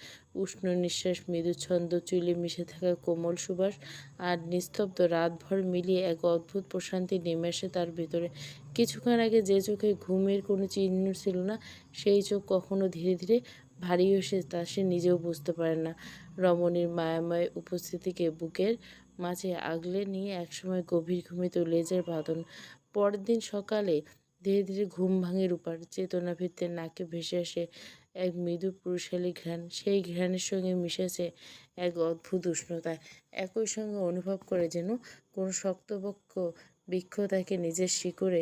Speaker 1: উষ্ণ নিঃশ্বাস, মৃদু ছন্দ, চুলে মিশে থাকা কোমল সুবাস আর নিস্তব্ধ রাতভর মিলিয়ে এক অদ্ভুত প্রশান্তি নেমে আসে তার ভেতরে। কিছুক্ষণ আগে যে চোখে ঘুমের কোনো চিহ্ন ছিল না, সেই চোখ কখনো ধীরে ধীরে ভারী হয়েছে তা সে নিজেও বুঝতে পারে না। রমণীর মায়াময় উপস্থিতিকে বুকের মাঝে আগলে নিয়ে একসময় গভীর ঘুমে তলিয়ে যায় বাঁধন। পরের দিন সকালে ধীরে ধীরে ঘুম ভাঙে রূপার। চেতনা ফিরতে নাকে ভেসে আসে এক মৃদু পুরুষালী ঘ্রাণ। সেই ঘ্রাণের সঙ্গে মিশেছে এক অদ্ভুত উষ্ণতা। একই সঙ্গে অনুভব করে যেন কোনো শক্তপোক্ত বৃক্ষ তাকে নিজের শিকড়ে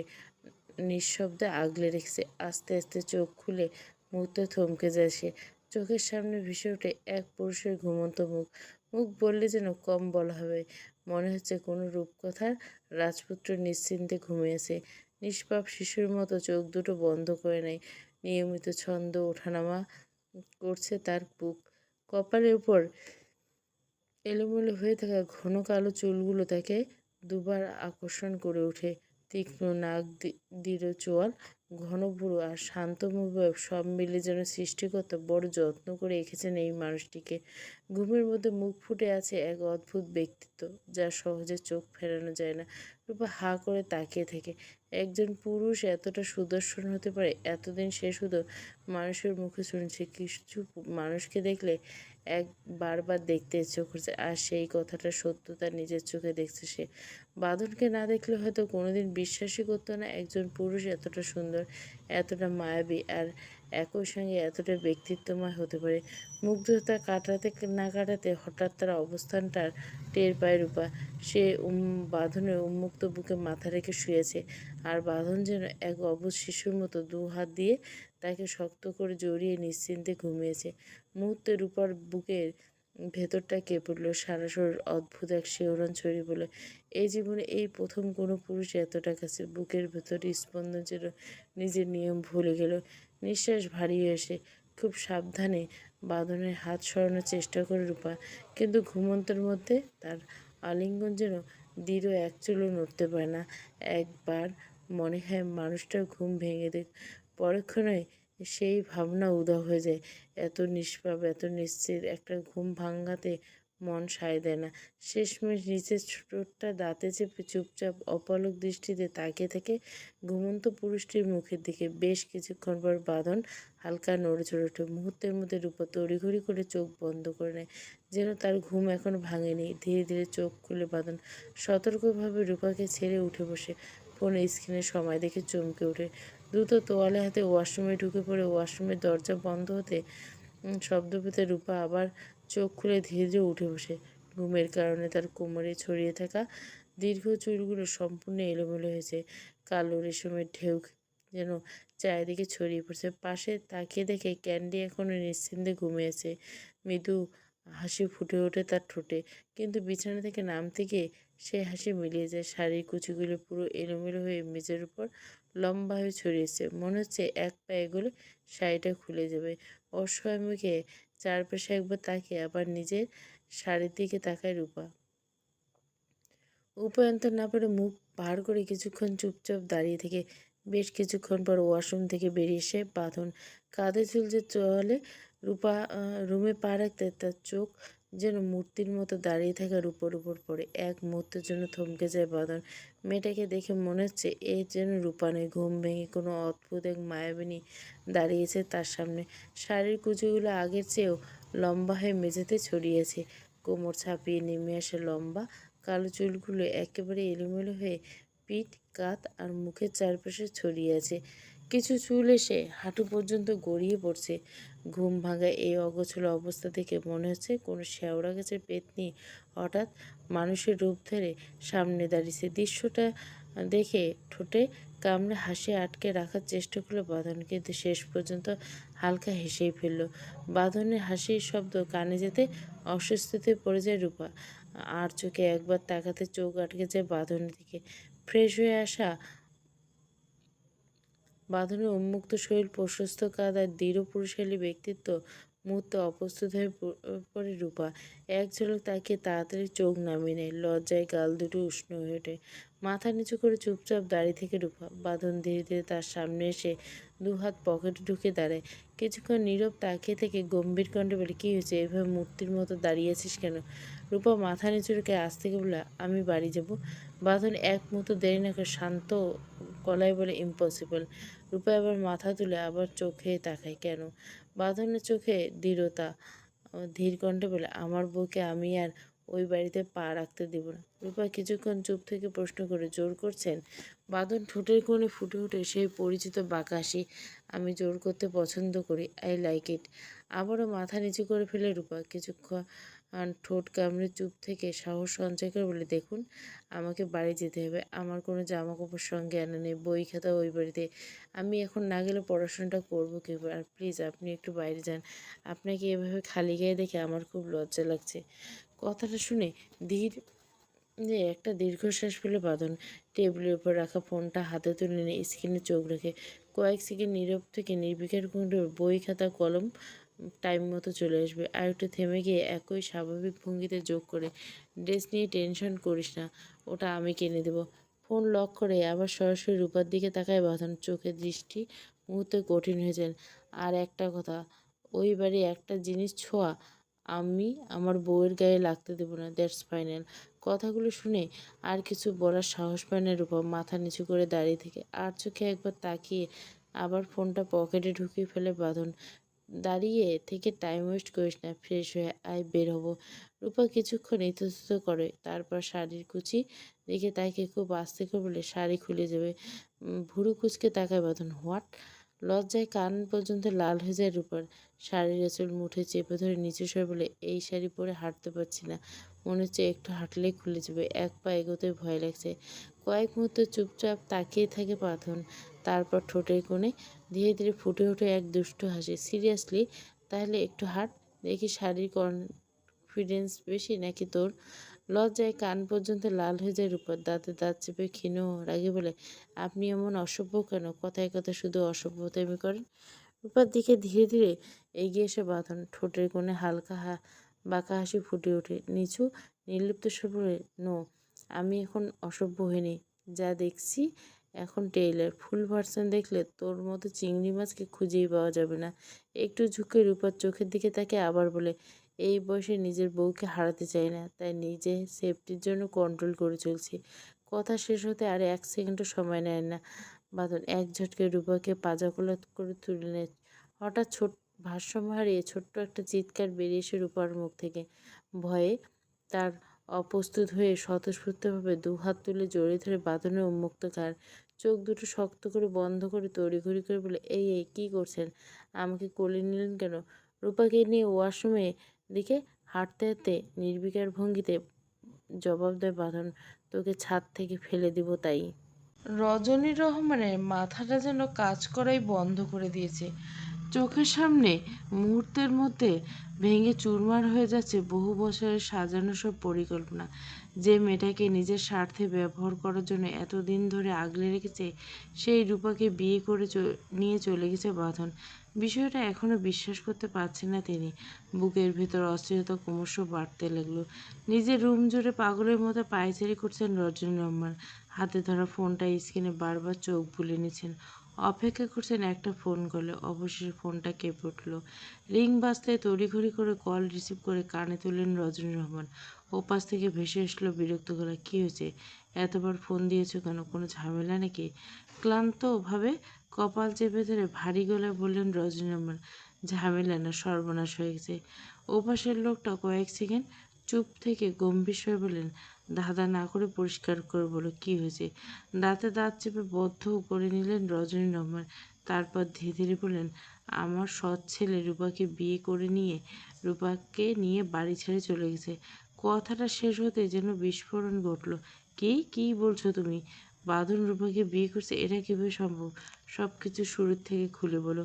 Speaker 1: নিঃশব্দে আগলে রেখেছে। আস্তে আস্তে চোখ খুলে মুহূর্তে থমকে যায় সে। চোখের সামনে ভেসে ওঠে এক পুরুষের ঘুমন্ত মুখ। মুখ বললে যেন কম বলা হবে। মনে হচ্ছে কোনো রূপকথার রাজপুত্র নিশ্চিন্তে ঘুমিয়েছে। নিষ্পাপ শিশুর মতো চোখ দুটো বন্ধ করে নেয়। নিয়মিত ছন্দ ওঠানামা করছে তার বুক। কপালের উপর এলোমেলো হয়ে থাকা ঘন কালো চুলগুলো তাকে দুবার আকর্ষণ করে ওঠে। তীক্ষ্ণ নাক, দৃঢ় চোয়াল, ঘন ভুরু আর শান্ত মনোভাব সব মিলে যেন সৃষ্টিকর্তা বড় যত্ন করে এঁকেছেন এই মানুষটিকে। ঘুমের মধ্যে মুখ ফুটে আছে এক অদ্ভুত ব্যক্তিত্ব, যা সহজে চোখ ফেরানো যায় না। রূপা হাঁ করে তাকিয়ে থাকে। একজন পুরুষ এতটা সুদর্শন হতে পারে? এতদিন সে শুধু মানুষের মুখে শুনেছে, কিছু মানুষকে দেখলে বারবার দেখতে ইচ্ছে করছে, আর সেই কথাটা সত্যতা নিজের চোখে দেখছে সে। বাঁধনকে না দেখলে হয়তো কোনোদিন বিশ্বাসই করতো না একজন পুরুষ এতটা সুন্দর, এতটা মায়াবী আর একই সঙ্গে এতটা ব্যক্তিত্বময় হতে পারে। মুগ্ধতা কাটাতে না কাটাতে হঠাৎ তার অবস্থানটার টের পায় রূপা। সে বাঁধনের উন্মুক্ত বুকে মাথা রেখে শুয়েছে, আর বাঁধন যেন এক অবুঝ শিশুর মতো দু হাত দিয়ে তাকে শক্ত করে জড়িয়ে নিশ্চিন্তে ঘুমিয়েছে। মুহূর্তে রূপার বুকের ভেতরটা কেঁপে উঠল, সারা শরীর অদ্ভুত এক শিহরণ ছড়িয়ে পড়ল। এই জীবনে এই প্রথম কোনো পুরুষ এতটা কাছে। বুকের ভেতর স্পন্দন যেন নিজের নিয়ম ভুলে গেল। নিঃশ্বাস ভারী হয়ে আসে। খুব সাবধানে বাঁধনের হাত সরানোর চেষ্টা করে রূপা, কিন্তু ঘুমন্তের মধ্যে তার আলিঙ্গন যেন দৃঢ়, এক চুলও নড়তে পারে না। একবার মনে হয় মানুষটার ঘুম ভেঙে দেখ। পরক্ষণে সেই ভাবনা উধাও হয়ে যায়। এত নিষ্পাপ, এত নিশ্চিত একটা ঘুম ভাঙাতে মন সায় দেয় না। শেষমেশ নিচের ঠোঁটটা দাঁতে চেপে চুপচাপ অপলক দৃষ্টিতে তাকিয়ে থাকে ঘুমন্ত পুরুষটির মুখের দিকে। বেশ কিছুক্ষণ পর বাঁধন হালকা নড়েচড়ে ওঠে। মুহূর্তের মধ্যে রূপা তড়িঘড়ি করে চোখ বন্ধ করে নেয়, যেন তার ঘুম এখনো ভাঙেনি। ধীরে ধীরে চোখ খুলে বাঁধন সতর্কভাবে রূপাকে ছেড়ে উঠে বসে। ফোনের স্ক্রিনে সময় দেখে চমকে ওঠে। দ্রুত তোয়ালে হাতে ওয়াশরুমে ঢুকে পড়ে ওয়াশরুমের দরজা বন্ধ হতে শব্দ পেতে রূপা আবার চোখ খুলে ধীরে ধীরে উঠে বসে। ঘুমের কারণে তার কোমরে ছড়িয়ে থাকা দীর্ঘ চুলগুলো সম্পূর্ণ এলোমেলো হয়েছে। কালো রেশমের ঢেউ যেন চারিদিকে ছড়িয়ে পড়ছে। পাশে তাকিয়ে দেখে ক্যান্ডি এখনো নিশ্চিন্তে ঘুমিয়েছে। মৃদু হাসি ফুটে ওঠে তার ঠোঁটে, কিন্তু বিছানা থেকে নামতে গিয়ে সেই হাসি মিলিয়ে যায়। শাড়ির কুচিগুলো পুরো এলোমেলো হয়ে মেঝের উপর লম্বা হয়ে ছড়িয়েছে। মনে হচ্ছে এক পা এগোলে শাড়িটা খুলে যাবে। অসহায় মুখে চারপাশে একবার তাকিয়ে আবার নিজের শাড়ির দিকে তাকায় রূপা। উপায়ন্তর না পেরে মুখ ভার করে কিছুক্ষণ চুপচাপ দাঁড়িয়ে থেকে বেশ কিছুক্ষণ পর ওয়াশরুম থেকে বেরিয়ে এসে বাঁধন কাঁধে ঝুলছে চলে রূপা রুমে পা রাখতে তার চোখ যেন মূর্তির মতো দাঁড়িয়ে থাকা রূপর উপর পড়ে। এক মুহূর্তের জন্য থমকে যায় বাঁধন। মেয়েটাকে দেখে মনে হচ্ছে এ যেন রূপা নয়, ঘুম ভেঙে কোনো অদ্ভুত এক মায়াবিনী দাঁড়িয়েছে তার সামনে। শাড়ির কুচিগুলো আগের চেয়েও লম্বা হয়ে মেঝেতে ছড়িয়েছে। কোমর ছাপিয়ে নেমে আসে লম্বা কালো চুলগুলো একেবারে এলোমেলো হয়ে পিঠ, কাঁধ আর মুখের চারপাশে ছড়িয়ে আছে। কিছু চুল এসে হাঁটু পর্যন্ত গড়িয়ে পড়ছে। ঘুম ভাঙা এই অগোছালো অবস্থা দেখে মনে হচ্ছে কোনো শেওড়া গাছের পেতনি হঠাৎ মানুষের রূপ ধরে সামনে দাঁড়িয়েছে। দৃশ্যটা দেখে ঠোঁটে কামড়ে হাসি আটকে রাখার চেষ্টা করলো বাঁধন, কিন্তু শেষ পর্যন্ত হালকা হেসেই ফেলল। বাঁধনের হাসির শব্দ কানে যেতে অস্বস্তিতে পড়ে যায় রূপা। আর চোখে একবার তাকাতে চোখ আটকে যায় বাঁধনের দিকে। ফ্রেশ হয়ে আসা বাঁধনের উন্মুক্ত শরীর, প্রশস্ত কাঁধ আর দৃঢ় পুরুষালী ব্যক্তিত্ব মুহূর্তে অপ্রস্তুত হয়ে পড়ে রূপা। এক ঝলক তাকিয়ে তাড়াতাড়ি চোখ নামিয়ে নেয়। লজ্জায় গাল দুটো উষ্ণ হয়ে ওঠে। মাথা নিচু করে চুপচাপ দাঁড়িয়ে থেকে রূপা। বাঁধন ধীরে ধীরে তার সামনে এসে দুহাত পকেটে ঢুকে দাঁড়ায়। কিছুক্ষণ নীরব তাকিয়ে থেকে গম্ভীর কণ্ঠে বলে, কী হয়েছে? এভাবে মূর্তির মতো দাঁড়িয়ে আছিস কেন? রূপা মাথা নিচু রেখে আজ থেকে বলে, আমি বাড়ি যাব। বাঁধন এক মুহূর্ত দেরি না করে শান্ত গলায় বলে, ইম্পসিবল। রূপা এবার মাথা তুলে আবার চোখে তাকায়। কেন? বাঁধনের চোখে দৃঢ়তা। ধীর কণ্ঠে বলে, আমার বউকে আমি আর ওই বাড়িতে পা রাখতে দেব না। রূপা কিছুক্ষণ চুপ থেকে প্রশ্ন করে, জোর করছেন? বাঁধন ঠোঁটের কোণে ফুটে ওঠে সেই পরিচিত বাঁকা হাসি। আমি জোর করতে পছন্দ করি, আই লাইক ইট। আবারও মাথা নিচু করে ফেলে রূপা। কিছুক্ষণ ঠোঁট কামড়ে চুপ থেকে সাহস সঞ্চয় করে বলে, দেখুন, আমাকে বাড়ি যেতে হবে। আমার কোনো জামা কাপড় সঙ্গে আনা নেই, বই খাতা ওই বাড়িতে। আমি এখন না গেলে পড়াশোনাটা করবো কীভাবে? আর প্লিজ আপনি একটু বাইরে যান। আপনাকে এভাবে খালি গায়ে দেখে আমার খুব লজ্জা লাগছে। কথাটা শুনে ধীর যে একটা দীর্ঘশ্বাস ফেলে বাঁধন টেবিলের উপর রাখা ফোনটা হাতে তুলে নিয়ে স্ক্রিনে চোখ রেখে কয়েক সেকেন্ড নীরব থেকে নির্বিকার কণ্ঠে বই খাতা কলম টাইম মতো চলে আসবে। আর একটু থেমে গিয়ে একই স্বাভাবিক ভঙ্গিতে যোগ করে, ড্রেস নিয়ে টেনশন করিস না, ওটা আমি কিনে দেবো। ফোন লক করে আবার সরাসরি রূপার দিকে তাকায় বাঁধন, চোখের দৃষ্টি মুহূর্তে কঠিন হয়ে যায়। আর একটা কথা, ওই বাড়ি একটা জিনিস ছোঁয়া আমি আমার বউয়ের গায়ে লাগতে দেবো না, দ্যাটস ফাইনাল। কথাগুলো শুনে আর কিছু বলার সাহস পায় না রূপা, মাথা নিচু করে দাঁড়িয়ে থেকে আর চোখে একবার তাকিয়ে আবার ফোনটা পকেটে ঢুকিয়ে ফেলে বাঁধন। দাঁড়িয়ে থেকে টাইম ওয়েস্ট করিস না, ফ্রেশ হয়ে আয়, বের হবো। রূপা কিছুক্ষণ ইতস্তত করে, তারপর শাড়ির কুচি দেখে তাকে খুব আস্তে করে বলে, শাড়ি খুলে যাবে। ভুরু কুচকে তাকায় বাঁধন। হোয়াট? লজ্জায় কান পর্যন্ত লাল হয়ে যায় রূপার। শাড়ির আঁচল মুঠে চেপে ধরে নিচু স্বরে বলে, এই শাড়ি পরে হাঁটতে পারছি না, মনে হচ্ছে একটু হাঁটলেই খুলে যাবে, এক পা এগোতে ভয় লাগছে। কয়েক মুহূর্ত চুপচাপ তাকিয়ে থাকে বাঁধন, তারপর ঠোঁটের কোণে ধীরে ধীরে ফুটে ওঠে এক দুষ্টু হাসি। সিরিয়াসলি? তাহলে একটু হাঁট দেখি, শাড়ির কনফিডেন্স বেশি নাকি তোর? লজ্জায় কান পর্যন্ত লাল হয়ে যায় রূপার, দাঁতে দাঁত চেপে ক্ষীণ রাগে বলে, আপনি এমন অসভ্য কেন? কথায় কথায় শুধু অসভ্যতামি করেন। রূপার দিকে ধীরে ধীরে এগিয়ে এসে বাঁধন, ঠোঁটের কোণে হালকা বাঁকা হাসি ফুটে ওঠে। নিচু নির্লিপ্ত স্বর বলে, নো, আমি এখন অসভ্য হইনি, যা দেখছি এখন টেইলার। ফুল ভার্সন দেখলে তোর মতো চিংড়ি মাছকে খুঁজেই পাওয়া যাবে না। একটু ঝুঁকে রূপার চোখের দিকে তাকে আবার বলে, এই বয়সে নিজের বউকে হারাতে চাই না, তাই নিজে সেফটির জন্য কন্ট্রোল করে চলছি। কথা শেষ হতে আর এক সেকেন্ডও সময় নেয় না বাঁধন, এক ঝটকে রূপাকে পাজাকোলাত করে তুলে নেয়। হঠাৎ ভারসাম্য হারিয়ে ছোট্ট একটা চিৎকার বেরিয়ে এসে রূপার মুখ থেকে। ভয়ে তার অপ্রস্তুত হয়ে স্বতঃস্ফূর্তভাবে দুহাত তুলে জড়িয়ে ধরে বাঁধনের উন্মুক্ত গাল, চোখ দুটো শক্ত করে বন্ধ করে তড়িঘড়ি করে বলে, এই এই কী করছেন? আমাকে কোলে নিলেন কেন? রূপাকে নিয়ে ওয়াশরুমে দিকে হাঁটতে হাঁটতে নির্বিকার ভঙ্গিতে জবাব দেয় বাঁধন, তোকে ছাদ থেকে ফেলে দিব তাই। রজনী রহমানের মাথাটা যেন কাজ করাই বন্ধ করে দিয়েছে। চোখের সামনে মুহূর্তের মধ্যে ভেঙে চুরমার হয়ে যাচ্ছে বহু বছরের সাজানো সব পরিকল্পনা। যে মেয়েটাকে নিজের স্বার্থে ব্যবহার করার জন্য এতদিন ধরে আগলে রেখেছে, সেই রূপাকে বিয়ে করে নিয়ে চলে গেছে বাঁধন। বিষয়টা এখনও বিশ্বাস করতে পারছেন না তিনি। বুকের ভেতর অস্থিরতা ক্রমশ বাড়তে লাগলো। নিজের রুম জুড়ে পাগলের মতো পায়চারি করছেন রজনী রহমান। হাতে ধরা ফোনটা স্ক্রিনে বারবার চোখ বুলে নিচ্ছেন, অপেক্ষা করছেন একটা ফোন কলে। অবশেষে ফোনটা কেঁপে উঠল। রিং বাজতে তড়িঘড়ি করে কল রিসিভ করে কানে তুললেন রজনী রহমান। ওপাশ থেকে ভেসে আসলো বিরক্ত গলা, কী হয়েছে? এতবার ফোন দিয়েছো কেন? কোনো ঝামেলা নাকি? ক্লান্তভাবে কপাল চেপে ধরে ভারী গলায় বললেন রজনী রহমান, ঝামেলা না, সর্বনাশ হয়ে গেছে। ওপাশের লোকটা কয়েক সেকেন্ড চুপ থেকে গম্ভীর স্বরে বললেন, ধাঁধা না করে পরিষ্কার করে বলো কী হয়েছে। দাঁতে দাঁত চেপে বদ্ধ করে নিলেন রজনী রহমান, তারপর ধীরে ধীরে বললেন, আমার সৎ ছেলে রূপাকে বিয়ে করে নিয়ে বাড়ি ছেড়ে চলে গেছে। কথাটা শেষ হতে যেন বিস্ফোরণ ঘটল। কি কি বলছো তুমি? বাঁধন রূপাকে বিয়ে করছে, এটা কীভাবে সম্ভব? সব কিছু শুরুর থেকে খুলে বলো।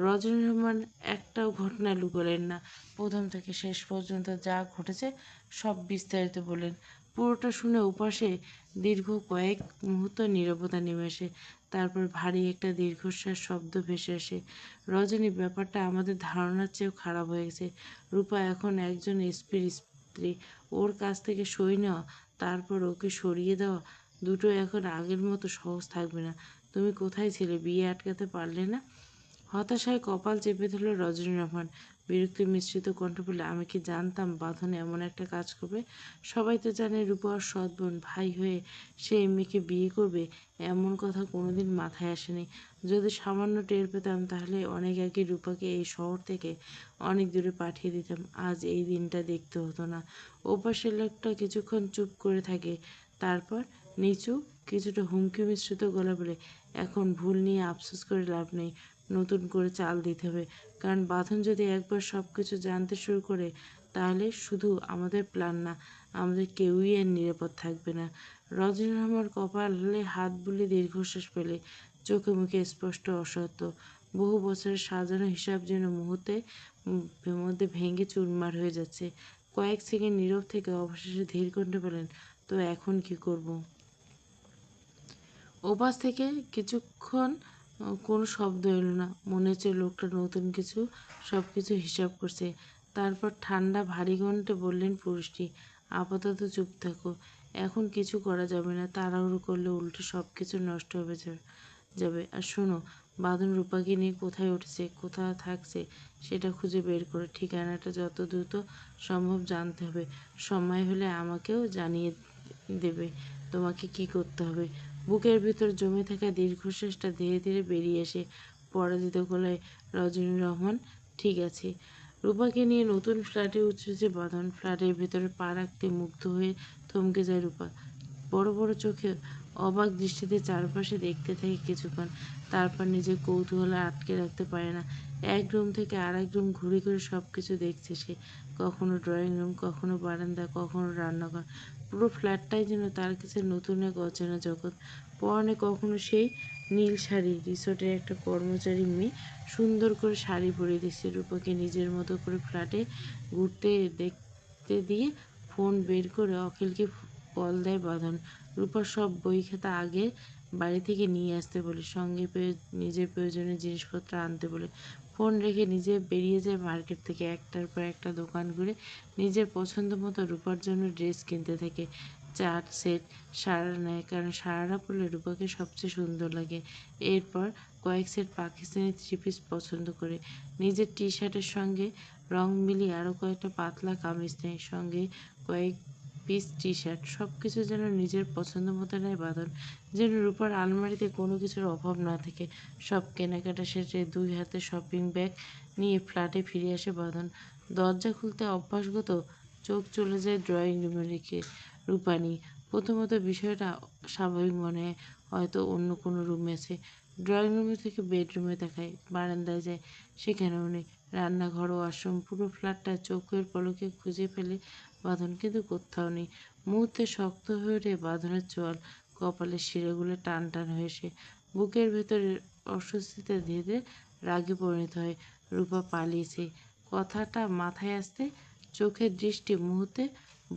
Speaker 1: রজনী রহমান একটাও ঘটনা লুকোলেন না, প্রথম থেকে শেষ পর্যন্ত যা ঘটেছে সব বিস্তারিত বললেন। পুরোটা শুনে ওপাশে দীর্ঘ কয়েক মুহূর্ত নীরবতা নেমে আসে, তারপর ভারী একটা দীর্ঘশ্বাস শব্দ ভেসে আসে। রজনী, ব্যাপারটা আমাদের ধারণার চেয়েও খারাপ হয়ে গেছে। রূপা এখন একজন এসপির স্ত্রী। ওর কাছ থেকে সই নেওয়া, তারপর ওকে সরিয়ে দেওয়া, দুটো এখন আগের মতো সহজ থাকবে না। তুমি কোথায় ছিলে? বিয়ে আটকাতে পারলে না? হতাশায় কপাল চেপে ধরল রজনী রহমান। বিরক্তি মিশ্রিত কণ্ঠ বলে, আমি কি জানতাম বাঁধন এমন একটা কাজ করবে? সবাই তো জানে রূপা ওর সৎ বোন, ভাই হয়ে সে মেয়েকে বিয়ে করবে, এমন কথা কোনোদিন মাথায় আসেনি। যদি সামান্য টের পেতাম তাহলে অনেক আগে রূপাকে এই শহর থেকে অনেক দূরে পাঠিয়ে দিতাম, আজ এই দিনটা দেখতে হতো না। ওপাশের লোকটা কিছুক্ষণ চুপ করে থাকে, তারপর নিচু কিছুটা হুমকি মিশ্রিত গলা বলে, এখন ভুল নিয়ে আফসোস করে লাভ নেই, নতুন করে চাল দিতে হবে। কারণ বাঁধন যদি একবার সব কিছু জানতে শুরু করে, তাহলে শুধু আমাদের প্ল্যান না, আমাদের কেউই আর নিরাপদ থাকবে না। রজনী রহমান কপালে হাত বুলিয়ে দীর্ঘশ্বাস ফেলে, চোখে মুখে স্পষ্ট অসহ্য। বহু বছরের সাজানো হিসাব যেন মুহূর্তে মধ্যে ভেঙে চুরমার হয়ে যাচ্ছে। কয়েক সেকেন্ড নীরব থেকে অবশেষে ধীর কণ্ঠে বলেন, তো এখন কি করব? ওপাশ থেকে কিছুক্ষণ কোনো শব্দ এলো না। মনে হচ্ছে লোকটা নতুন কিছু সব কিছু হিসাব করছে। তারপর ঠান্ডা ভারী কণ্ঠে বললেন পুরুষটি, আপাতত চুপ থাকো। এখন কিছু করা যাবে না। তাড়াহুড়ো করলে উল্টে সব কিছু নষ্ট হবে যাবে। আর শোনো, বাঁধন রূপাকে নিয়ে কোথায় উঠেছে, কোথায় থাকছে সেটা খুঁজে বের করে ঠিকানাটা যত দ্রুত সম্ভব জানতে হবে। সময় হলে আমাকেও জানিয়ে দেবে তোমাকে কি করতে হবে। বুকের ভিতর জমে থাকা দীর্ঘশ্বাসটা ধীরে ধীরে বেরিয়ে এসে পরাজিত গলায় রজনী রহমান, ঠিক আছে। রূপাকে নিয়ে নতুন ফ্ল্যাটে উঠেছে বাঁধন। ফ্ল্যাটের ভেতরে পা রাখতে মুগ্ধ হয়ে থমকে যায় রূপা। বড় বড় চোখে অবাক দৃষ্টিতে চারপাশে দেখতে থাকে কিছুক্ষণ। তারপর নিজের কৌতূহল আটকে রাখতে পারে না। এক রুম থেকে আর এক রুম ঘুরে ঘুরে সব কিছু দেখছে সে। কখনো ড্রয়িং রুম, কখনো বারান্দা, কখনো রান্নাঘর। পুরো ফ্ল্যাটটাই যেন তার কাছে নতুন এক অচেনা জগৎ। পরনে কখনো সেই নীল শাড়ি, রিসোর্টের একটা কর্মচারী মেয়ে সুন্দর করে শাড়ি পরিয়ে দিচ্ছে রূপাকে নিজের মতো করে ফ্ল্যাটে ঘুরতে দেখতে দিয়ে ফোন বের করে অখিলকে কল দেয় বাঁধন। রূপার সব বই খাতা আগে বাড়ি থেকে নিয়ে আসতে বলে, সঙ্গে নিজের প্রয়োজনীয় জিনিসপত্র আনতে বলে। ফোন রেখে নিজে বেরিয়ে যায় মার্কেট থেকে। একটার পর একটা দোকান ঘুরে নিজের পছন্দ মতো রূপার জন্য ড্রেস কিনতে থাকে। চার সেট সারা নেয়, কারণ সারারা পরলে রূপাকে সবচেয়ে সুন্দর লাগে। এরপর কয়েক সেট পাকিস্তানি থ্রি পিস পছন্দ করে। নিজের টি শার্টের সঙ্গে রং মিলিয়ে আরও কয়েকটা পাতলা কামিজ নেয়, সঙ্গে কয়েক পিস টি শার্ট। সব কিছু যেন নিজের পছন্দ মতো নেয় বাঁধন, যেন রূপার আলমারিতে কোনো কিছুর অভাব না থাকে। সব কেনাকাটা শেষে দুই হাতে শপিং ব্যাগ নিয়ে ফ্ল্যাটে ফিরে আসে বাঁধন। দরজা খুলতে অভ্যাসগত চোখ চলে যায় ড্রয়িং রুমে রেখে রূপা নিয়ে। প্রথমত বিষয়টা স্বাভাবিক মনে হয়, হয়তো অন্য কোনো রুমে আছে। ড্রয়িং রুমে থেকে বেডরুমে তাকায়, বারান্দায় যায়, সেখানেও নেই। রান্নাঘর, ওয়াশরুম, পুরো ফ্ল্যাটটা চোখের পলকে খুঁজে ফেলে বাঁধন, কিন্তু কোথাও নেই। মুহূর্তে শক্ত হয়ে ওঠে বাঁধনের চোয়াল, কপালের শিরাগুলো টান টান হয়ে আসে। বুকের ভেতরের অস্বস্তিতে ধীরে ধীরে রাগে পরিণত হয়। রূপা পালিয়েছে কথাটা মাথায় আসতে চোখের দৃষ্টি মুহূর্তে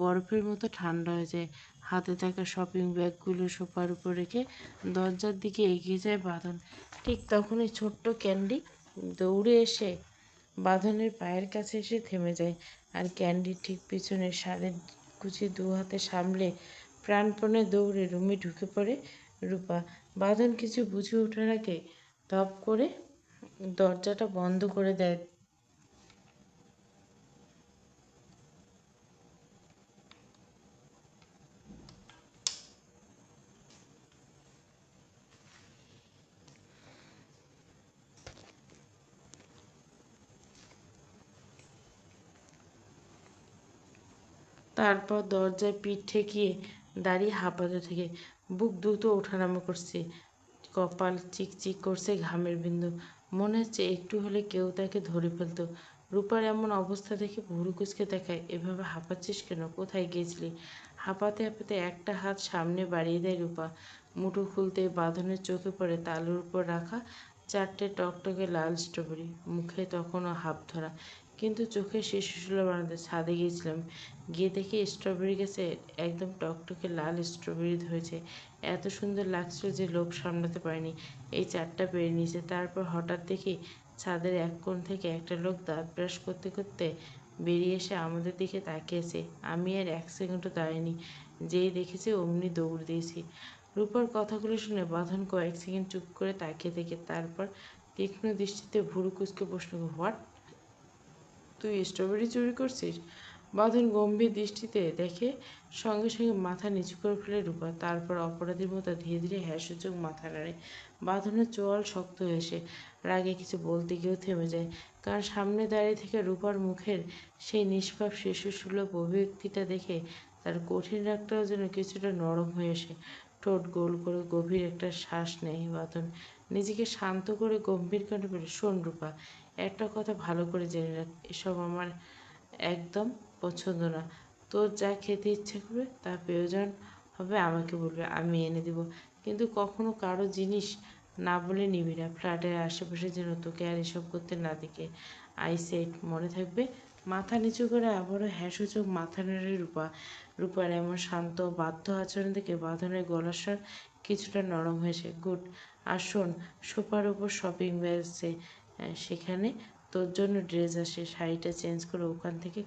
Speaker 1: বরফের মতো ঠান্ডা হয়ে যায়। হাতে থাকা শপিং ব্যাগগুলো সোফার উপর রেখে দরজার দিকে এগিয়ে যায় বাঁধন। ঠিক তখনই ছোট্ট ক্যান্ডি দৌড়ে এসে বাঁধনের পায়ের কাছে এসে থেমে যায়। আর ক্যান্ডির ঠিক পিছনে শাড়ির কুচি দু হাতে সামলে প্রাণপণে দৌড়ে রুমে ঢুকে পড়ে রূপা। বাঁধন কিছু বুঝে ওঠার আগে ধপ করে দরজাটা বন্ধ করে দেয়। তারপর দরজায় পিঠ ঠেকিয়ে দাঁড়িয়ে হাঁপাতে থাকে। বুক দ্রুত ওঠানামা করছে, কপাল চিকচিক করছে ঘামের বিন্দু। মনে হচ্ছে একটু হলে কেউ তাকে ধরে ফেলতো। রূপার এমন অবস্থা দেখে ভুরু কুঁচকে দেখায়, এভাবে হাঁপাচ্ছিস কেন, কোথায় গিয়েছিলি? হাঁপাতে হাঁপাতে একটা হাত সামনে বাড়িয়ে দেয় রূপা। মুঠো খুলতে বাঁধনের চোখে পড়ে তালুর উপর রাখা চারটে টকটকে লাল স্ট্রবেরি। মুখে তখনও হাফ ধরা, কিন্তু চোখে শিশুসুলভ আনন্দে। ছাদে গিয়েছিলাম, গিয়ে দেখি স্ট্রবেরি গাছে একদম টকটকে লাল স্ট্রবেরি ধরেছে। এত সুন্দর লাগছিল যে লোভ সামলাতে পারিনি, এই চারটা পেরে নিয়েছে। তারপর হঠাৎ দেখি ছাদের এক কোণ থেকে একটা লোক দাঁত ব্রাশ করতে করতে বেরিয়ে এসে আমাদের দিকে তাকিয়েছে। আমি আর এক সেকেন্ডও দাঁড়াইনি, যেই দেখেছি অমনি দৌড় দিয়েছি। রূপার কথাগুলো শুনে বাঁধন কয়েক সেকেন্ড চুপ করে তাকিয়ে থেকে তারপর তীক্ষ্ণ দৃষ্টিতে ভুরু কুঁচকে প্রশ্ন করে, হোয়াট, তুই স্ট্রবেরি চুরি করছিস? বাঁধন গম্ভীর দৃষ্টিতে দেখে সঙ্গে সঙ্গে মাথা নিচু করে ফেলে রূপা। তারপর অপরাধীর মতো ধীরে ধীরে হ্যাঁ সূচক মাথা নাড়ে। বাঁধনের চোয়াল শক্ত হয়ে আসে, রাগে কিছু বলতে গিয়েও থেমে যায়, কারণ সামনে দাঁড়িয়ে থেকে রূপার মুখের সেই নিষ্পাপ শিশুসুলভ অভিব্যক্তিটা দেখে তার কঠিন রাগটাও যেন কিছুটা নরম হয়ে আসে। ঠোঁট গোল করে গভীর একটা শ্বাস নেয় বাঁধন। নিজেকে শান্ত করে গম্ভীর কণ্ঠে বলে, শোন রূপা, একটা কথা ভালো করে জেনে রাখ, এসব আমার একদম পছন্দ না। তোর যা খেতে ইচ্ছে করবে, তার প্রয়োজন হবে আমাকে বলবে, আমি এনে দেবো। কিন্তু কখনো কারো জিনিস না বলে নিবি না। ফ্ল্যাটের আশেপাশে যেন তোকে আর এসব করতে না দেখে। আই সেড, মনে থাকবে? মাথা নিচু করে আবারও হ্যাঁ সূচক মাথা নেড়ে রূপা। রূপার এমন শান্ত বাধ্য আচরণ দেখে বাঁধনের গলার স্বর কিছুটা নরম হয়েছে। গুড। আর শোন, সোফার উপর শপিং ব্যাগ আছে, সেখানে তোর জন্য ড্রেস আসে, শাড়িটা চেঞ্জ করে ওখান থেকে